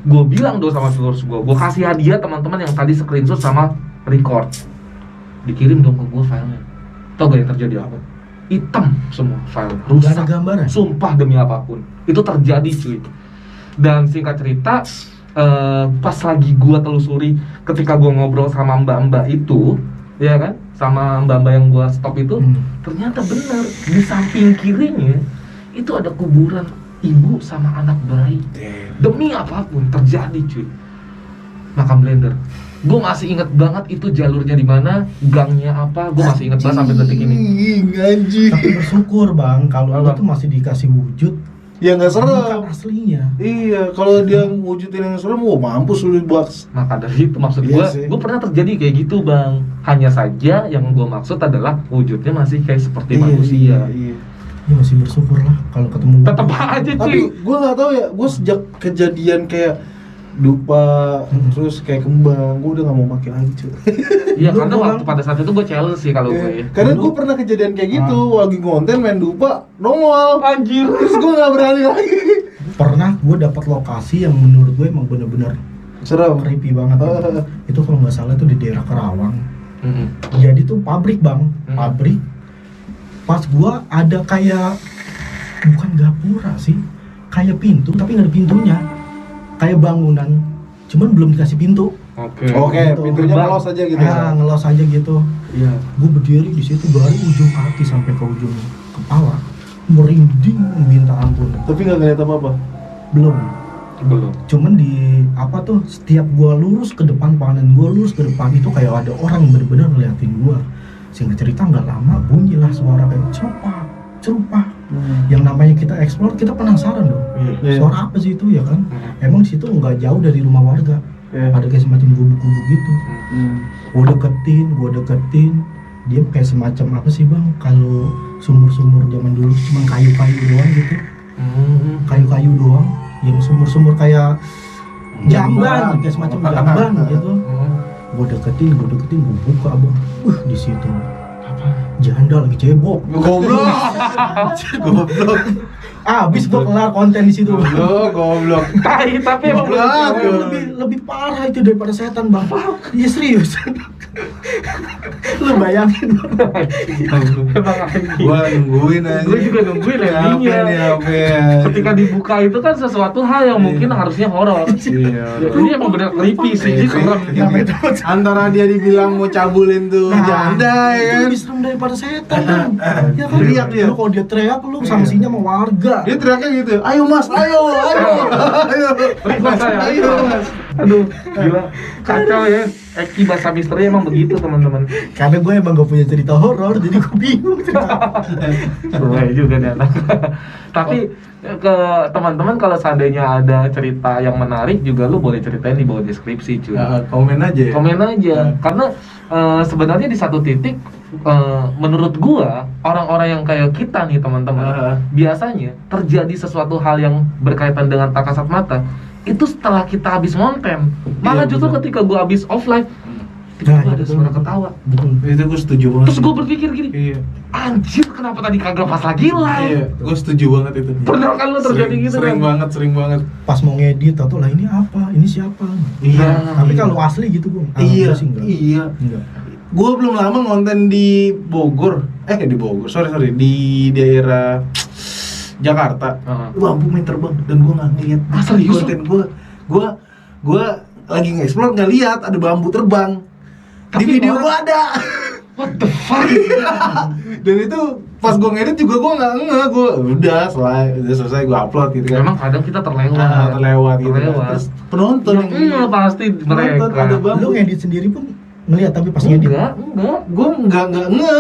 B: Gue bilang dong sama viewers gue kasih hadiah teman-teman yang tadi screenshot sama record, dikirim dong ke gue filenya. Tau gak yang terjadi apa? Hitam semua file, rusak.
C: Gak ada gambaran?
B: Sumpah demi apapun, itu terjadi cuy. Dan singkat cerita, pas lagi gue telusuri ketika gue ngobrol sama mbak-mbak itu, ya kan, sama mbak-mbak yang gue stop itu, ternyata bener di samping kirinya itu ada kuburan ibu sama anak bayi. Demi apapun terjadi cuy. Makam Blender. Gue masih inget banget itu jalurnya di mana, gangnya apa, gue masih inget banget sampai detik ini.
A: Anjing.
C: Tapi bersyukur bang kalau lu tuh masih dikasih wujud
A: Ya nggak serem.
C: bukan aslinya.
A: Iya, kalau dia wujudin yang serem, wah mampus lu box.
B: Maka dari itu maksud
A: Iya
B: gue,
A: sih.
B: gue pernah terjadi kayak gitu bang. Hanya saja yang gue maksud adalah wujudnya masih kayak seperti manusia.
A: Iya.
C: Ya masih bersyukur lah kalau ketemu.
B: Tetep aja
A: Tapi
B: cuy.
A: gue nggak tahu ya, gue sejak kejadian kayak dupa terus kayak kembang, gue udah nggak mau pakai lagi cuy.
B: Iya
C: Lu
B: karena
C: doang.
B: waktu pada saat itu gue challenge sih kalau gue ya.
A: Karena gue pernah kejadian kayak gitu, lagi ngonten main dupa, nongol.
B: Anjir.
A: Terus gue nggak berani lagi.
C: Pernah gue dapat lokasi yang menurut gue emang bener-bener
A: Serem.
C: creepy banget. Itu kalau nggak salah itu di daerah Kerawang.
B: Mm-mm.
C: Jadi tuh pabrik bang, pabrik. Pas gua ada kayak bukan gapura sih, kayak pintu tapi nggak ada pintunya, kayak bangunan, cuman belum dikasih pintu.
B: Oke.
A: Oke,
C: Gitu.
A: pintunya
B: Bang.
A: ngelos aja gitu.
C: Ngelos aja gitu.
B: Iya.
C: Gue berdiri di situ dari ujung kaki sampai ke ujung kepala, merinding minta ampun.
A: Tapi nggak ngeliat apa-apa.
C: Belum.
B: Belum.
C: Cuman di apa tuh, setiap gua lurus ke depan, pandangan gua lurus ke depan itu kayak ada orang bener-bener ngeliatin gua. Singkat cerita nggak lama bunyilah suara kayak cerupa. Yang namanya kita explore, kita penasaran dong.
A: Iya.
C: Suara apa sih itu ya kan? Emang di situ nggak jauh dari rumah warga.
A: Iya.
C: Ada kayak semacam gubuk-gubuk gitu. Gua deketin, dia kayak semacam apa sih bang? Kalau sumur-sumur zaman dulu cuma kayu-kayu doang gitu. Kayu-kayu doang, yang sumur-sumur kayak jamban, kayak semacam jamban gitu. Gue deketin, gue buka abang. Di situ janda lagi cebok.
A: Goblok. Goblok.
C: Abis gue kelar konten di situ.
A: Goblok.
B: Tapi emang
A: Goblok.
C: Lebih parah itu daripada setan bang. Iya serius. Lu bayangin bang.
B: emang anjing.
A: Gua nungguin aja.
B: Gue juga nungguin endingnya.
A: Apa ya?
B: Ketika dibuka itu kan sesuatu hal yang mungkin harusnya horor.
A: Iya.
B: Ya, ini emang bener creepy sih, ini serem.
A: Antara dia dibilang mau cabulin tuh janda ya
C: Itu
A: kan.
C: lebih serem daripada setan bang. Ya kan?
A: Teriak dia.
C: Lu kalau dia teriak lu sanksinya sama warga.
A: Dia teriaknya gitu. Ayo Mas, ayo.
B: Request saya.
A: Ayo Mas.
B: Aduh, gila. Kacau ya. Eki bahasa misteri emang begitu teman-teman.
C: Karena gue emang gak punya cerita horor, jadi gue bingung cerita.
B: Boleh juga nih anak. Tapi ke teman-teman kalau seandainya ada cerita yang menarik juga lu boleh ceritain di bawah deskripsi cuy.
A: Komen aja ya.
B: Komen aja. Karena sebenarnya di satu titik menurut gua orang-orang yang kayak kita nih teman-teman biasanya terjadi sesuatu hal yang berkaitan dengan tak kasat mata itu setelah kita habis konten. Malah
A: Iya,
B: justru
A: betul.
B: ketika gua habis offline
C: Nah,
B: tiba-tiba ada
C: betul,
B: suara
C: betul.
B: ketawa.
C: Betul.
A: Itu gue setuju banget.
B: Terus gua berpikir gini,
A: Iya.
B: anjir kenapa tadi kagak pas lagi
A: Iya,
B: live?
A: gue setuju banget itu.
B: Pernah kan lu terjadi gitu
A: Sering
B: kan?
A: banget.
C: Pas mau ngedit atau lah ini apa? Ini siapa?
A: Iya.
C: Tapi kalau asli gitu gue.
A: Iya,
C: sih enggak.
A: iya.
C: Enggak.
A: Gue belum lama ngonten di Bogor. Di Bogor. Sorry, di daerah Jakarta. Lampu main terbang dan gue nggak ngeliat.
B: Serius?
A: Konten gue lagi nge-explore nggak lihat ada bambu terbang. Di
B: Tapi
A: video
B: orang-
A: gue ada.
B: What the fuck?
A: Dan itu pas gue ngedit juga gue nggak gue udah selesai gue upload gitu kan.
B: Memang kadang kita terlewat.
A: Terlewat gitu kan.
B: Terlewat.
A: Terus penonton
B: Ya, pasti mereka.
A: ada bambu.
C: Lu ngedit sendiri pun ngeliat tapi pas ngedit.
B: Enggak.
A: Gue nggak nge.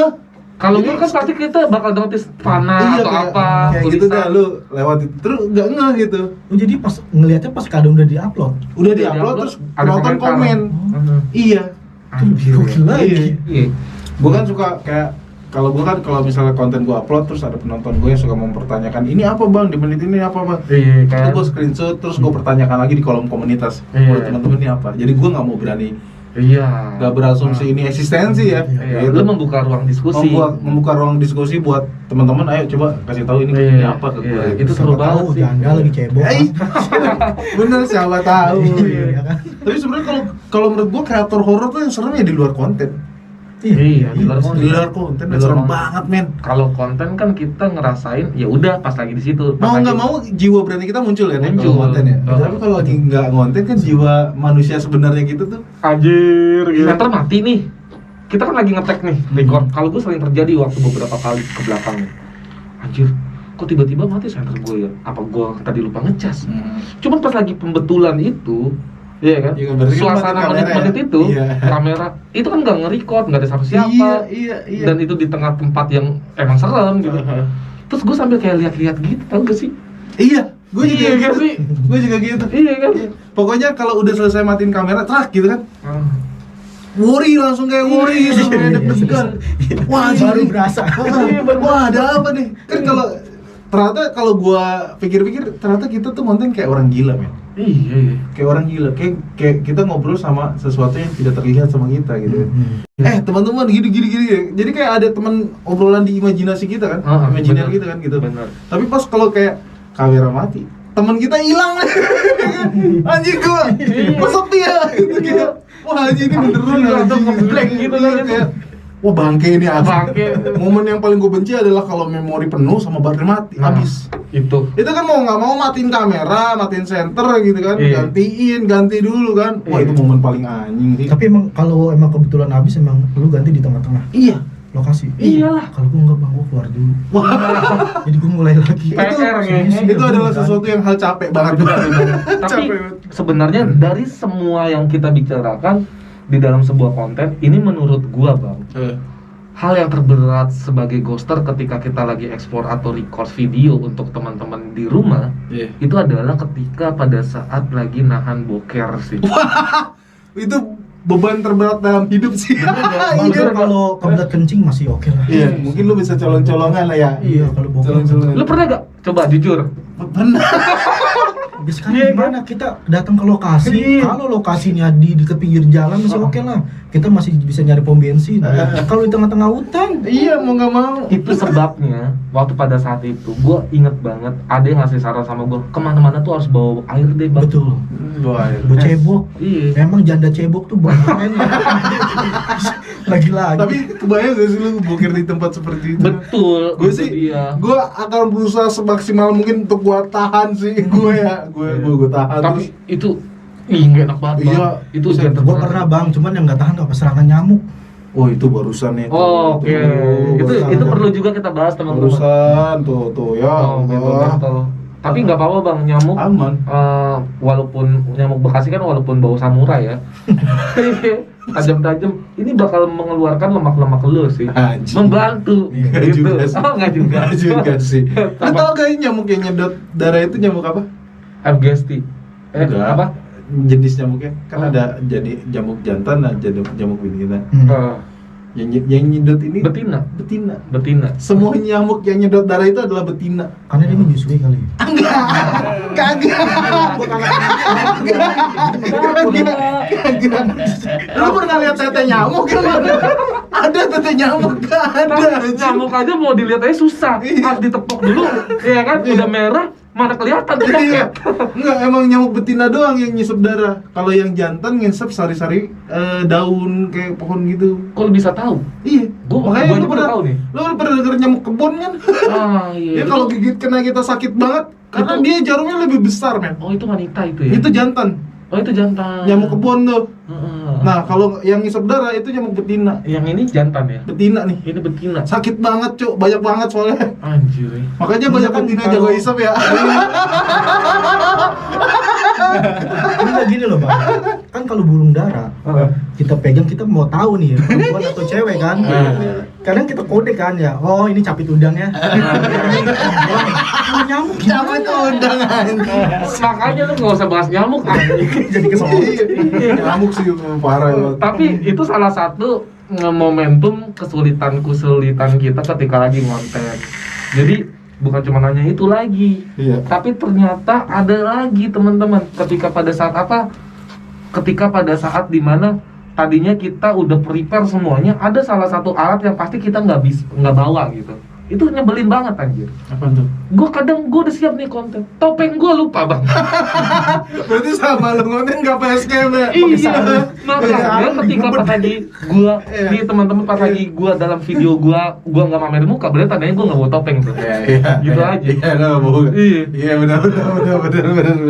B: Kalau gue kan pasti kita bakal notice panah atau
A: kayak,
B: apa,
A: kayak gitu
B: tulisan.
A: dah lu lewat itu terus nggak ngeh gitu.
C: Oh, jadi pas ngeliatnya pas kadang udah diupload.
A: Udah diupload terus penonton komen. Iya.
C: Itu gokil lagi.
B: Iya.
A: Gue kan suka kayak kalau misalnya konten gue upload terus ada penonton gue yang suka mempertanyakan ini apa bang di menit ini apa bang.
B: Iya
A: Itu
B: kan.
A: gue screenshot terus gue pertanyakan lagi di kolom komunitas.
B: Iya.
A: Buat teman-teman ini apa. Jadi gue nggak mau berani
B: Iya.
A: nggak berasumsi ini eksistensi ya.
B: Iya.
A: Gitu.
B: Lu membuka ruang diskusi.
A: membuka ruang diskusi buat teman-teman. Ayo coba kasih tahu ini
B: Iya.
A: apa ke gue.
B: Iya.
A: gitu.
B: Itu seru
C: Siapa
B: banget
C: tahu
B: sih.
C: janda lagi cebok.
A: Bener siapa tahu.
C: Iya kan?
A: Tapi sebenarnya kalau menurut gua kreator horor tuh yang serem ya di luar konten.
B: Iya, di luar konten.
A: Di luar konten
B: Di luar
A: serem
B: konten.
A: banget men.
B: Kalau konten kan kita ngerasain ya udah pas lagi di situ. Pas
A: Mau nggak
B: lagi-
A: mau jiwa berani kita muncul ya nih
B: Muncul.
A: kalau konten ya.
B: Oh.
A: Tapi kalau lagi nggak konten kan jiwa manusia sebenarnya gitu tuh.
B: Anjir, filter mati nih. Kita kan lagi ngetek nih, record. Kalau gue sering terjadi waktu beberapa kali ke belakang nih. Anjir, kok tiba-tiba mati senter gue ya? Apa gue tadi lupa ngecas? Cuman pas lagi pembetulan itu, iya kan?
A: Iya, berarti kan
B: Suasana
A: mati
B: menit-menit
A: kamera ya?
B: itu,
A: Iya.
B: kamera itu kan nggak nge-record, nggak ada siapa-siapa,
A: Iya.
B: dan itu di tengah tempat yang emang serem gitu. Terus gue sambil kayak lihat-lihat gitu, tau gak sih?
A: Iya, gue juga
B: Iya,
A: gitu.
B: sih.
A: Gue juga gitu.
B: Iya kan?
A: Pokoknya kalau udah selesai matiin kamera, trak gitu kan. Worry langsung kayak worry gitu, kayak deg-degan. Wah,
C: Baru
A: anjing.
C: berasa.
A: Wah, ada apa nih? Kan kalau ternyata kalau gua pikir-pikir ternyata kita tuh konten kayak orang gila, men.
B: Iya.
A: Kayak orang gila, kayak kita ngobrol sama sesuatu yang tidak terlihat sama kita gitu. Teman-teman gini. Jadi kayak ada teman obrolan di imajinasi kita kan, imajiner
B: bener.
A: gitu kan gitu.
B: Bener.
A: Tapi pas kalau kayak kamera mati, teman kita hilang. Anjing gua sepi ya gitu kayak. Wah, anjing ini beneran
B: Iya,
A: anjing.
B: atau ngeblank gitu kan.
A: Kayak, wah bangke ini asli.
B: Bangke.
A: Momen yang paling gue benci adalah kalau memori penuh sama baterai mati, habis.
B: Itu.
A: Itu kan mau nggak mau matiin kamera, matiin center gitu kan,
B: Iya.
A: ganti dulu kan. Wah,
B: Iya.
A: itu momen paling anjing sih.
C: Tapi emang kalau emang kebetulan habis emang lu ganti di tengah-tengah
A: Iya.
C: lokasi.
B: Iyalah.
C: Kalau gua enggak bang, gua keluar dulu.
A: Wah,
C: Jadi gua mulai lagi.
B: PR ya.
A: itu adalah sesuatu yang hal capek banget.
B: Tapi
A: Capek banget.
B: sebenarnya dari semua yang kita bicarakan di dalam sebuah konten ini menurut gua bang, hal yang terberat sebagai ghoster ketika kita lagi ekspor atau record video untuk teman-teman di rumah
A: Iya.
B: itu adalah ketika pada saat lagi nahan boker sih.
A: Itu beban terberat dalam hidup sih.
C: Maksudnya kalau kebelet kencing masih oke lah.
A: Iya, mungkin lu bisa colong-colongan lah ya.
C: Iya, kalau bokeh.
A: Colong-colongan.
B: Lu pernah gak? Coba jujur.
A: Pernah.
C: Ya sekarang
B: Iya,
C: gimana kita datang ke lokasi,
B: Iya.
C: kalau lokasinya di dekat pinggir jalan masih oke lah. Kita masih bisa nyari pom bensin. Kalau di tengah-tengah hutan,
A: Iya, mau nggak mau.
B: Itu sebabnya waktu pada saat itu gue inget banget ada yang ngasih saran sama gue kemana-mana tuh harus bawa air deh bang.
C: betul.
A: Wah,
C: Bu cebok.
B: Iya.
C: Emang janda cebok tuh banget. Lagi-lagi.
A: tapi kebayang gak sih lu boker di tempat seperti itu?
B: Betul.
A: Gue
B: itu
A: sih,
B: dia.
A: gue akan berusaha semaksimal mungkin untuk gue tahan sih. Gue tahan.
B: Tapi
A: Terus,
B: itu nggak enak banget bang.
A: Iya.
B: Itu
A: Buset,
B: ujian
C: Gua
B: terberat.
C: pernah bang, cuman yang nggak tahan apa serangan nyamuk.
A: oh itu barusan itu.
B: Oh, oke. Itu
C: barusan.
B: perlu juga kita bahas teman-teman.
A: Barusan tuh ya.
B: Oh, gitu,
A: Allah.
B: betul. Tapi nggak apa-apa bang, nyamuk
A: Aman.
B: walaupun nyamuk Bekasi kan walaupun bau samurai ya tajam-tajam ini bakal mengeluarkan lemak-lemak lu sih.
A: Anjing.
B: Membantu
A: Nggak
B: gitu.
A: juga sih.
B: Oh nggak juga.
A: Nggak juga sih. Lu
B: Apa?
A: tau gak nyamuk yang nyedot darah itu nyamuk apa?
B: FGST.
A: Enggak.
B: Apa?
A: Jenis nyamuknya kan
B: Oh.
A: ada jadi jamuk jantan dan jamuk betina.
B: Eh,
A: Yang nyedot ini
B: betina.
A: betina.
B: Betina.
A: Semua nyamuk yang nyedot darah itu adalah betina.
C: Karena dia menyusui kali.
A: Kagak. Lu pernah lihat tete nyamuk kan? Ada tete nyamuk gak ada. anjing.
B: Nyamuk aja mau dilihat aja susah.
A: Iya.
B: Harus ditepok dulu. Iya kan? Udah merah, mana kelihatan tuh
A: Iya.
B: paket.
A: Enggak, emang nyamuk betina doang yang nyisep darah. Kalau yang jantan ngisep sari-sari daun kayak pohon gitu.
B: Kok lu bisa tahu?
A: Iya.
B: Gua
A: Makanya
B: aja
A: lu
B: baru
A: pernah
B: tahu nih.
A: Lu pernah denger nyamuk kebon kan?
B: Ah, iya.
A: Ya kalau gigit kena kita sakit banget karena
B: Itu-
A: dia jarumnya lebih besar, men.
B: Oh, itu wanita itu ya?
A: Itu jantan.
B: Oh, itu jantan.
A: Nyamuk kebon tuh.
B: Heeh.
A: Nah, kalau yang ngisep darah itu nyamuk betina.
B: Yang ini jantan ya?
A: Betina nih.
B: Ini betina.
A: Sakit banget, Cuk. Banyak banget soalnya.
B: Anjir.
A: Makanya
C: Iya
A: banyak
C: kan,
A: betina
C: kalau-
A: jago isep ya.
C: Ini nggak gini loh bang. Kan kalau burung dara, kita pegang kita mau tahu nih ya, perempuan atau cewek kan. Kadang kita kode kan ya. Oh ini capit udang ya. Kalau nyamuk
A: Siapa
C: gimana?
A: itu undangan?
B: Makanya lu nggak usah bahas nyamuk anjing.
C: Jadi kesel.
A: Nyamuk sih parah banget.
B: Tapi itu salah satu momentum kesulitan kita ketika lagi ngonten. Jadi bukan cuma nanya itu lagi.
A: Iya.
B: Tapi ternyata ada lagi teman-teman ketika pada saat apa? Ketika pada saat dimana tadinya kita udah prepare semuanya, ada salah satu alat yang pasti kita nggak bawa gitu. Itu nyebelin banget anjir.
A: Apa tuh?
B: Gue udah siap nih konten, topeng gue lupa bang.
A: Berarti sama lu ngonten nggak pakai scam ya?
B: Iya, makanya
C: sarung
B: ketika
C: digubet.
B: pas lagi gua
A: Iya.
B: nih teman-teman pas lagi gua dalam video gua nggak mamer muka, berarti tandanya gua nggak bawa topeng tuh. Gitu aja.
A: Iya, nggak bohong.
B: Iya.
A: Iya, benar.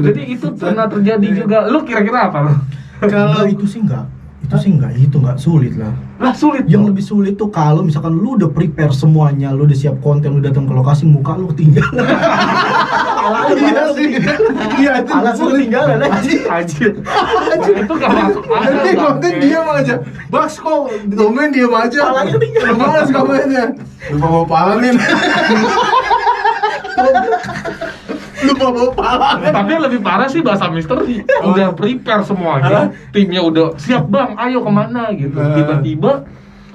B: Jadi itu pernah terjadi juga. Lu kira-kira apa lu?
C: Kalau itu sih enggak. Itu sih nggak sulit lah.
B: Lah sulit.
C: Yang lebih sulit tuh kalau misalkan lu udah prepare semuanya, lu udah siap konten, lu datang ke lokasi, muka lu ketinggalan.
A: Iya sih. Iya itu
C: Alat lu ketinggalan
B: Anjir. Itu gak masuk akal.
A: Nanti
B: Bang.
A: konten diam aja. Bas kok domain diam aja.
C: Palanya ketinggalan.
A: Males komennya. Lupa bawa pala nih. Lupa bawa pala.
B: Tapi yang lebih parah sih bahasa Mister udah prepare semuanya, timnya udah siap bang, ayo kemana gitu.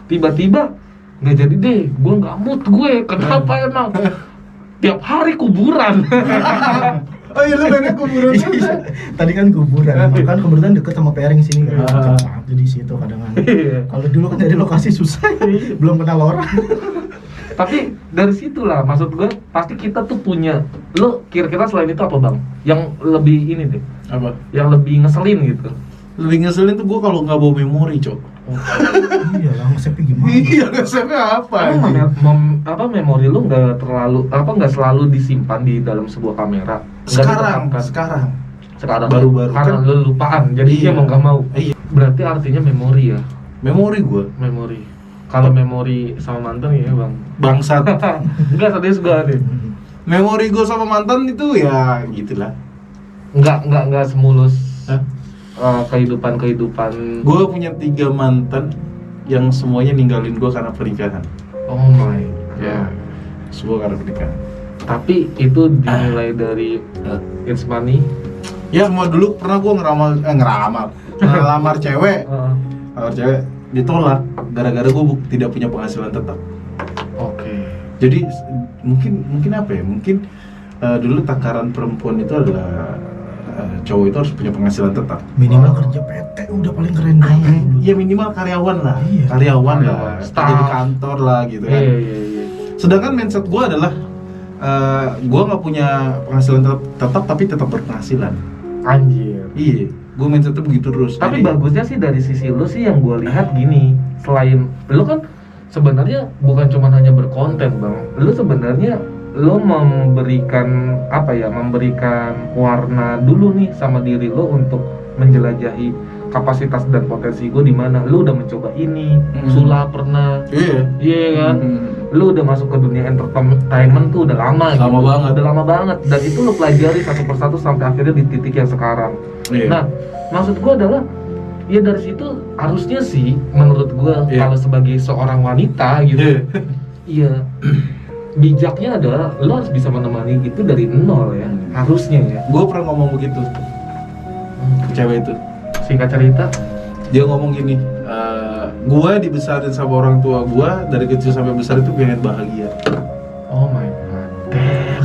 B: Tiba-tiba nggak jadi deh, gue nggak mood gue. Kenapa emang? Tiap hari kuburan.
A: Oh iya lu pengen kuburan.
C: Tadi kan kuburan, kan kebetulan deket sama Pering sini kan. Cepat di situ kadang. Kalau dulu kan dari lokasi susah, belum kenal orang.
B: Tapi dari situlah maksud gue pasti kita tuh punya. Lo kira-kira selain itu apa bang? Yang lebih ini deh,
A: Apa?
B: yang lebih ngeselin gitu.
A: Lebih ngeselin tuh gue kalau nggak bawa memori, Cok.
C: Iya lah, nge-save gimana?
A: Iya, nge-save apa?
B: Emang
A: anjing?
B: memori lu nggak selalu disimpan di dalam sebuah kamera? Nggak
A: Sekarang.
B: sekarang
A: Baru-baru
B: karena
A: kan.
B: lu lupaan jadi
A: Iya.
B: dia mau nggak mau.
A: Iya.
B: Berarti artinya memori ya,
A: Memori gue.
B: memori. Kalau memori sama mantan ya bang.
A: Bangsat.
B: Enggak, serius gue nih.
A: Memori gue sama mantan itu ya gitulah.
B: Enggak semulus
A: Hah?
B: kehidupan.
A: Gue punya 3 mantan yang semuanya ninggalin gue karena pernikahan.
B: Oh my
A: Ya,
B: god.
A: semua karena pernikahan.
B: Tapi itu dinilai dari it's money.
A: Ya, semua dulu pernah gue ngelamar cewek. Ngelamar cewek ditolak gara-gara gue tidak punya penghasilan tetap.
B: Oke.
A: Jadi mungkin apa ya? Mungkin dulu takaran perempuan itu adalah cowok itu harus punya penghasilan tetap.
C: Minimal kerja PT udah paling keren banget dulu.
A: Ya minimal karyawan lah,
C: Iya.
A: karyawan lah,
B: Staff.
A: kerja di kantor lah gitu kan.
B: Iya.
A: Sedangkan mindset gue adalah gue nggak punya penghasilan tetap tapi tetap berpenghasilan.
B: Anjir.
A: Iya, gue mindsetnya begitu terus.
B: Tapi
A: Jadi,
B: bagusnya sih dari sisi lu sih yang gue lihat gini, selain lu kan sebenarnya bukan cuma hanya berkonten bang, lu sebenarnya lu memberikan warna dulu nih sama diri lu untuk menjelajahi kapasitas dan potensi gue di mana. Lu udah mencoba ini, sulap pernah,
A: iya
B: kan? Lu udah masuk ke dunia entertainment tuh udah lama
A: Banget.
B: udah lama banget, dan itu lu pelajari satu persatu sampai akhirnya di titik yang sekarang.
A: Iya.
B: Nah, maksud gua adalah ya dari situ harusnya sih menurut gua
A: Iya.
B: kalau sebagai seorang wanita gitu, iya bijaknya adalah lo harus bisa menemani itu dari nol ya, harusnya ya.
A: Gue pernah ngomong begitu ke cewek itu.
B: Singkat cerita,
A: Dia ngomong gini, gue dibesarin sama orang tua gue dari kecil sampai besar itu pengen bahagia.
B: oh my god, damn,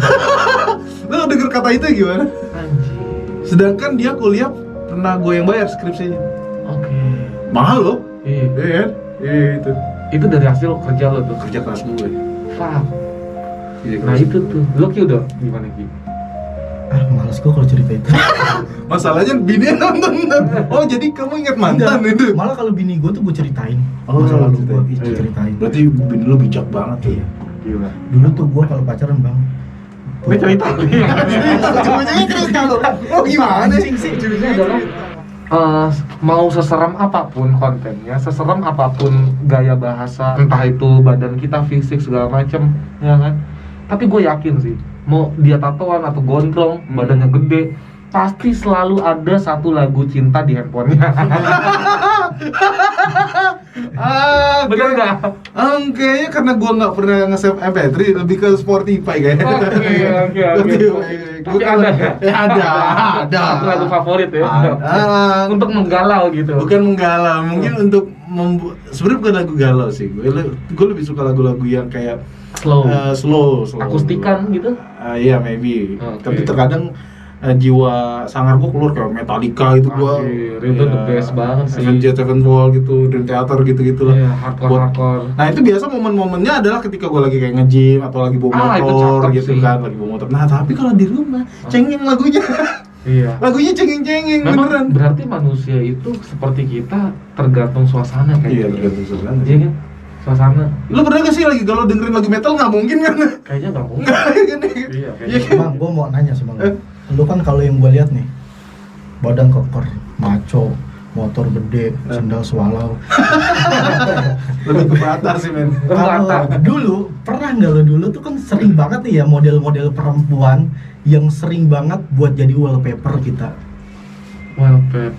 A: Lo denger kata itu gimana?
B: anjir,
A: Sedangkan dia kuliah pernah gue yang bayar skripsinya.
B: oke.
A: Mahal loh.
B: Iya,
A: Iya kan? Iya itu.
B: itu dari hasil kerja lo tuh.
A: Kerja keras gue.
B: Fuck.
A: Kerja
B: Nah
A: keras.
B: itu tuh, lo Ki udah gimana Ki?
C: Males gua kalau cerita itu.
A: Masalahnya bini nonton. Oh jadi kamu ingat mantan
C: Enggak,
A: itu?
C: malah kalau bini gua tuh gua ceritain.
A: Oh,
C: Masa lalu
A: ceritain.
C: gua
A: Iya.
C: ceritain.
A: Berarti bini lu bijak banget tuh.
C: Iya.
B: Gila.
C: Dulu tuh gua kalau pacaran bang.
B: Ini cerita.
A: Jangan cerita lo. Oh gimana sih?
B: Ini adalah mau seseram apapun kontennya, seseram apapun gaya bahasa, entah itu badan kita, fisik segala macem, ya kan. Tapi gue yakin sih, mau dia tatoan atau gondrong, badannya gede, pasti selalu ada satu lagu cinta di handphonenya. Bener nggak?
A: Kayaknya karena gua nggak pernah nge-save MP3, lebih ke Spotify kayaknya.
B: Oke. Tapi ada ya?
A: Ada.
B: Satu lagu favorit ya?
A: Ada.
B: Untuk menggalau gitu.
A: Bukan menggalau, mungkin untuk sebenarnya bukan lagu galau sih. Gue lebih suka lagu-lagu yang kayak
B: Slow.
A: slow.
B: Akustikan gitu?
A: Iya, maybe.
B: Oke.
A: Tapi terkadang jiwa sangar gue keluar kayak Metallica itu gue.
B: Anjir, itu the best banget sih.
A: Avenged Sevenfold gitu, Dream Theater gitu-gitu lah.
B: Iya, hardcore.
A: Nah itu biasa momen-momennya adalah ketika gue lagi kayak nge-gym atau lagi bawa
B: Itu
A: motor
B: cakep
A: gitu
B: sih.
A: kan, lagi bawa motor. Nah tapi kalau di rumah cengeng lagunya,
B: Iya.
A: lagunya cengeng-cengeng
B: Memang
A: beneran.
B: berarti manusia itu seperti kita tergantung suasana
A: Iya,
B: kayaknya.
A: tergantung suasana.
B: Iya kan? Suasana.
A: Lu pernah gak sih lagi kalau dengerin lagu metal nggak mungkin kan?
B: Kayaknya nggak mungkin.
A: Nggak kan?
B: Iya,
A: Iya
B: kayaknya.
A: kan?
C: Bang, gua mau nanya sih bang. Lu kan kalau yang gua lihat nih, badan koker, maco, motor gede, sendal swallow.
A: Lebih ke bata sih men.
C: Kalau dulu pernah nggak lo dulu tuh kan sering banget nih ya model-model perempuan yang sering banget buat jadi wallpaper kita.
B: Wallpaper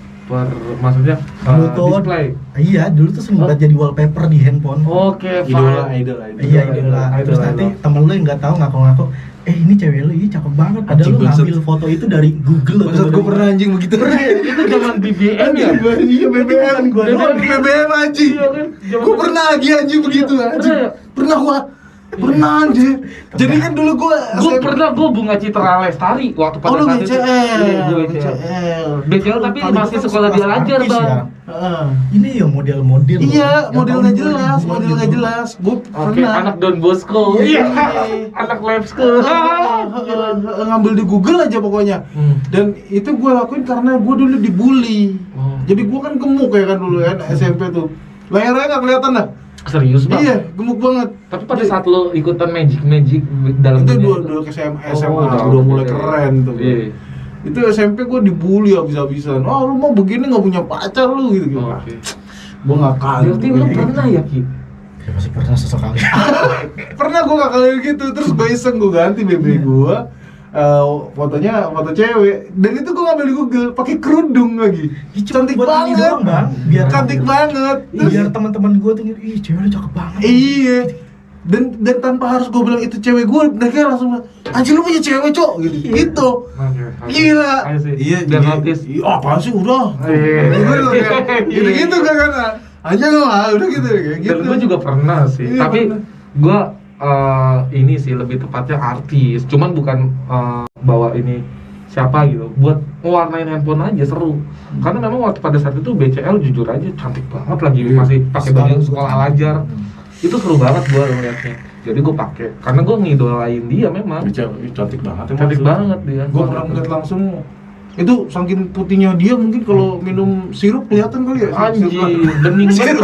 B: maksudnya
C: Dulu tuh,
B: display.
C: iya dulu tuh sering banget jadi wallpaper di handphone.
B: Oke,
A: Idola,
B: fine.
A: idola.
C: Iya idola. Terus nanti temen lu yang nggak tahu ngaku-ngaku, ini cewek lu ini cakep banget. Padahal lu ngambil foto itu dari Google.
A: Maksud gue pernah anjing begitu.
B: Itu zaman BBM ya?
A: Iya BBM,
C: Gua doang.
A: BBM anjing.
B: Iya kan? Zaman
A: Gue pernah lagi anjing begitu anjing.
B: Pernah ya?
A: Pernah gua. Pernah anjing. Jadi kan dulu gua
B: Gue Bunga Citra Lestari waktu pada
A: Oh lu
B: saat itu.
A: BCL.
B: Iya, gua BCL.
A: BCL.
B: BCL tapi
C: Kalau
B: masih
C: itu kan
B: sekolah
C: sekelas
B: belajar,
C: artis
B: Bang.
C: ya.
A: Heeh.
C: Ini ya model-model.
A: Iya,
C: loh.
A: model
C: Yang
A: nggak
C: tahun
A: jelas,
C: 2000-an
A: model nggak
C: gitu.
A: jelas. Gue
B: Oke,
A: pernah
B: anak Don Bosco.
A: Iya.
B: Anak lab school.
A: ngambil di Google aja pokoknya. Dan itu gue lakuin karena gue dulu dibully.
B: Oh.
A: Jadi gue kan gemuk ya kan dulu kan SMP tuh. Layarnya nggak kelihatan dah.
B: Serius, Bang?
A: Iya, gemuk banget.
B: Tapi pada saat lo ikutan magic dalam
A: Itu
B: dunia
A: dua ke SMA,
B: Oh,
A: udah mulai
B: iya.
A: keren tuh.
B: Iya.
A: Itu SMP gue dibully habis-habisan. Oh lu mau begini nggak punya pacar lu gitu.
B: Oke.
A: Gue ngakal.
B: Berarti lo pernah ya, Ki?
C: Ya pasti pernah sesekali.
A: Pernah gue ngakalin gitu, terus gue iseng gue ganti BB gue fotonya foto cewek, dan itu gue ngambil di Google pakai kerudung lagi. Cantik
C: Buat ini
A: banget,
C: doang, Bang. Biar
A: cantik banget. Terus,
C: biar teman-teman gue tuh ngiri, ih cewek lu cakep banget.
A: iya. Dan tanpa harus gue bilang itu cewek gue, mereka langsung bilang, anjir lu punya cewek cok gitu. Gitu. Gila.
B: Ayo sih.
A: Iya,
B: Biar
A: iya.
B: notice.
A: Iya, apaan sih udah.
B: Iya.
A: Gitu kan. Aja lo udah gitu kayak gitu.
B: Dan gue juga pernah sih,
A: Iya,
B: tapi
A: pernah.
B: gue ini sih lebih tepatnya artis, cuman bukan bawa ini siapa gitu, buat ngewarnain handphone aja seru. Karena memang waktu pada saat itu BCL jujur aja cantik banget lagi,
A: Iya.
B: masih pakai baju
C: Sekarang
B: sekolah
C: juga.
B: ajar. Itu seru banget gue ngeliatnya. Jadi gue pakai, karena gue ngidolain dia memang.
A: Cantik banget emang.
B: Cantik banget dia.
A: Gue pernah ngeliat langsung itu saking putihnya dia, mungkin kalau minum sirup kelihatan kali ya.
B: Anjing, bening banget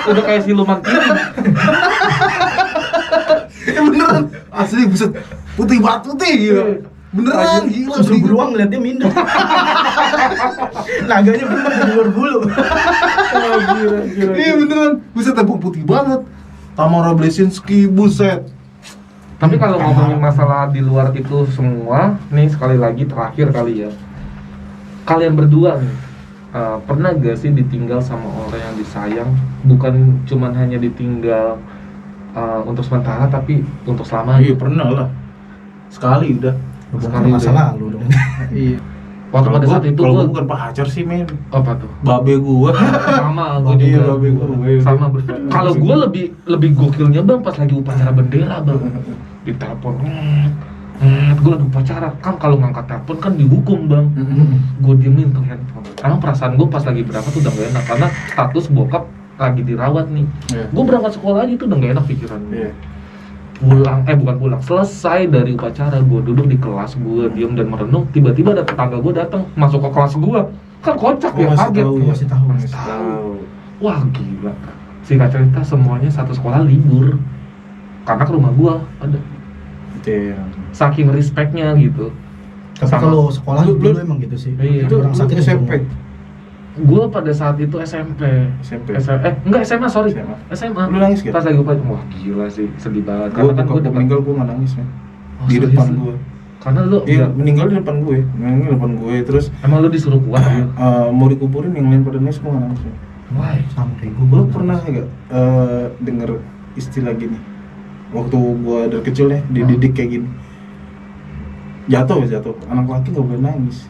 B: udah kayak siluman kiri.
A: Ya beneran, asli buset, putih banget putih gila. Beneran gila.
C: Susu
A: begitu.
C: beruang ngeliatnya minder. Naganya beruang jadi berbulu.
A: Iya beneran, buset emang putih banget. Tamara Blesinski, buset.
B: Tapi kalau ngomongin masalah di luar itu semua, nih sekali lagi terakhir kali ya. Kalian berdua nih, pernah gak sih ditinggal sama orang yang disayang? Bukan cuman hanya ditinggal untuk sementara, tapi untuk selamanya.
A: Iya pernah lah, sekali udah.
B: Sekali
C: Masa
B: udah.
C: lalu dong.
A: Iya.
B: Waktu pada saat itu
A: kalau
B: gue
A: bukan pacar sih men,
B: apa tuh?
A: babe gua.
B: Sama gue
A: Iya,
B: juga.
A: babe gua.
B: Sama. Kalau gue lebih gokilnya bang pas lagi upacara bendera bang. Ditelepon, gue lagi upacara kan, kalau ngangkat telepon kan dihukum bang. Gue diemin tuh handphone. Emang perasaan gue pas lagi berangkat tuh udah gak enak karena status bokap lagi dirawat nih.
A: Iya.
B: Gue berangkat sekolah aja tuh udah gak enak pikiran gue.
A: Iya.
B: Bukan pulang, selesai dari upacara gue duduk di kelas, gue diem dan merenung. Tiba-tiba ada tetangga gue datang masuk ke kelas gue, kan kocak
A: Oh,
B: ya,
A: masih
B: kaget.
A: tahu ya?
C: Masih tahu.
B: Masih tahu. Wah gila. Singkat cerita semuanya satu sekolah libur karena ke rumah gue ada.
A: Iya.
B: Saking respectnya gitu.
C: Tapi
B: Sama.
C: kalau sekolah
A: Lu-
C: dulu
A: lu-
C: emang gitu sih.
B: Iya.
A: Itu
C: Orang sakit
A: SMP.
B: Gue pada saat itu SMP.
A: SMP.
B: Enggak SMA, sorry.
A: SMA.
B: SMA.
A: Lu nangis gak?
B: Pas lagi upacara. Wah gila sih, sedih banget.
A: Gua
B: Karena kan gue
A: bokap meninggal gua nggak nangis men.
B: Oh,
A: Di
B: serius
A: depan
B: lu?
A: gua.
B: Karena lu
A: Iya,
B: udah-
A: meninggal di depan gue. Meninggal di depan gue terus
B: emang lu disuruh kuat gitu.
A: mau dikuburin yang lain pada nangis gua nggak nangis. Men.
B: Why?
C: Sama kayak gue.
A: Lu pernah nggak denger istilah gini? Waktu gua dari kecil nih dididik kayak gini. Jatuh. Anak laki nggak boleh nangis.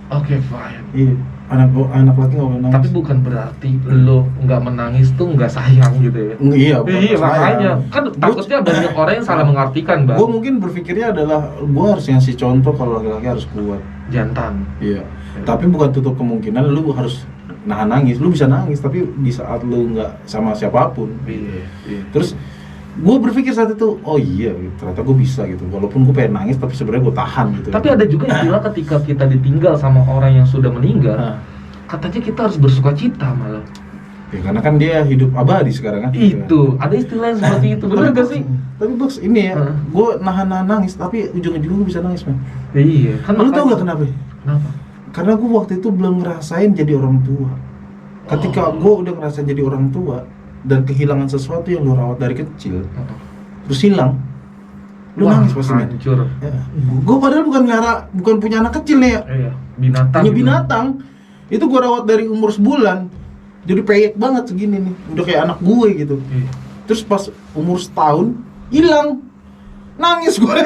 B: Oke, fine.
A: Iya. Anak laki nggak boleh nangis.
B: Tapi bukan berarti lo nggak menangis tuh nggak sayang gitu ya.
A: Iya, bukan
B: Iya
A: sayang.
B: makanya kan takutnya banyak orang yang salah mengartikan bang.
A: Gue mungkin berpikirnya adalah gue harus ngasih contoh kalau laki-laki harus kuat.
B: Jantan.
A: Iya. Tapi bukan tutup kemungkinan lu harus nahan nangis. Lu bisa nangis tapi di saat lu nggak sama siapapun.
B: Iya.
A: Terus gue berpikir saat itu, oh iya, gitu, ternyata gue bisa gitu. Walaupun gue pengen nangis tapi sebenarnya gue tahan gitu.
B: Tapi ada juga istilah ketika kita ditinggal sama orang yang sudah meninggal,
A: Nah,
B: katanya kita harus bersuka cita malah.
A: ya, karena kan dia hidup abadi sekarang kan.
B: Itu ada istilah yang seperti itu, benar gak sih?
A: Tapi Box ini ya,
B: Hah?
A: gue nahan nangis tapi ujung-ujungnya gue bisa nangis man.
B: Iya. Kan
A: Lu
B: makanya-
A: tau gak kenapa?
B: Kenapa?
A: Karena gue waktu itu belum ngerasain jadi orang tua. Ketika gue udah ngerasain jadi orang tua dan kehilangan sesuatu yang lu rawat dari kecil, terus hilang, lu nangis pasti men.
B: Hancur.
A: Ya. Gue padahal bukan punya anak kecil nih ya.
B: Iya, binatang.
A: Punya
B: gitu.
A: binatang. Itu gue rawat dari umur sebulan. Jadi peyek banget segini nih. Udah kayak anak gue gitu.
B: Iya.
A: Terus pas umur setahun hilang. Nangis gue.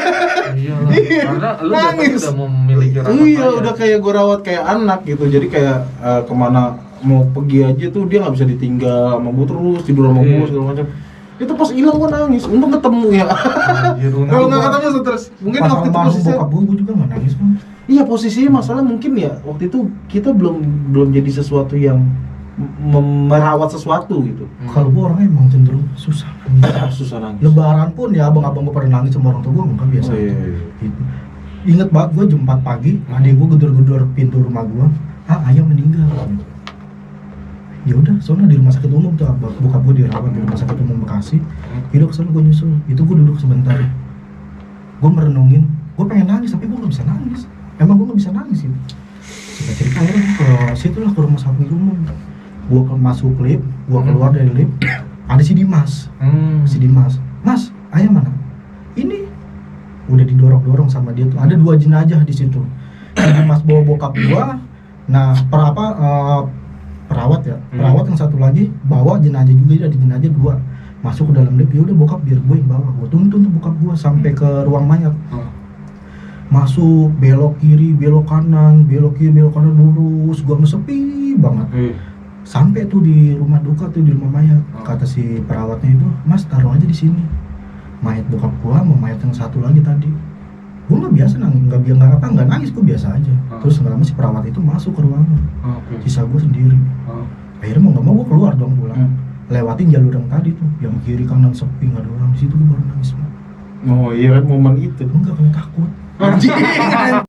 B: Iya lah. Karena lu
A: Nangis.
B: udah memiliki rasa
A: Iya,
B: sayang.
A: udah kayak gue rawat kayak anak gitu. Jadi kayak kemana mau pergi aja tuh dia nggak bisa ditinggal sama gue terus, tidur sama gue
B: Iya.
A: segala macam. Itu pas hilang gue nangis. Untung ketemu ya.
B: Anjir, untung.
A: Kalau nggak ketemu stres. Mungkin
C: Pas
A: waktu itu
C: almarhum
A: posisinya.
C: bokap gue juga nggak nangis bang.
A: Iya, posisinya masalah mungkin ya waktu itu kita belum jadi sesuatu yang merawat sesuatu gitu.
C: Kalau gue orangnya emang cenderung susah nangis.
A: Susah nangis.
C: Lebaran pun ya abang-abang gue pada nangis sama orang tua gue enggak biasa
A: Oh, iya,
C: aja.
A: iya.
C: Gitu. Ingat banget gue jam 4 pagi, adik gue gedor-gedor pintu rumah gue, ayah meninggal. Ya udah, soalnya di rumah sakit umum tuh bokap gue dirawat di rumah sakit umum Bekasi. Yaudah kesana gue nyusul, itu gue duduk sebentar. Gue merenungin, gue pengen nangis tapi gue nggak bisa nangis. Emang gue nggak bisa nangis gitu. Singkat cerita akhirnya ke situ lah, ke rumah sakit umum. Gue masuk lift, gue keluar dari lift, ada si Dimas. Si Dimas, Mas, ayah mana? Ini udah didorong-dorong sama dia tuh. Ada 2 jenazah di situ. Si Dimas bawa bokap gua. Nah, perawat ya. Perawat yang satu lagi bawa jenazah juga, ada jenazah 2. Masuk ke dalam lift, ya udah bokap biar gue yang bawa. Gua tuntun tuh bokap gua sampai ke ruang mayat. Masuk, belok kiri, belok kanan, belok kiri, belok kanan, lurus. Gua sepi banget. Sampai tuh di rumah duka tuh, di rumah mayat. Kata si perawatnya itu, Mas taruh aja di sini. Mayat bokap gua sama mayat yang satu lagi tadi. Gua nggak biasa nangis, nggak nangis, gua biasa aja. Terus nggak lama si perawat itu masuk ke ruangan. Sisa gua sendiri. Akhirnya mau nggak mau gua keluar dong pulang. Lewatin jalur yang tadi tuh, yang kiri kanan sepi nggak ada orang di situ, gua baru nangis.
A: Oh iya kan momen itu.
C: Enggak, kamu takut.
A: Anjing.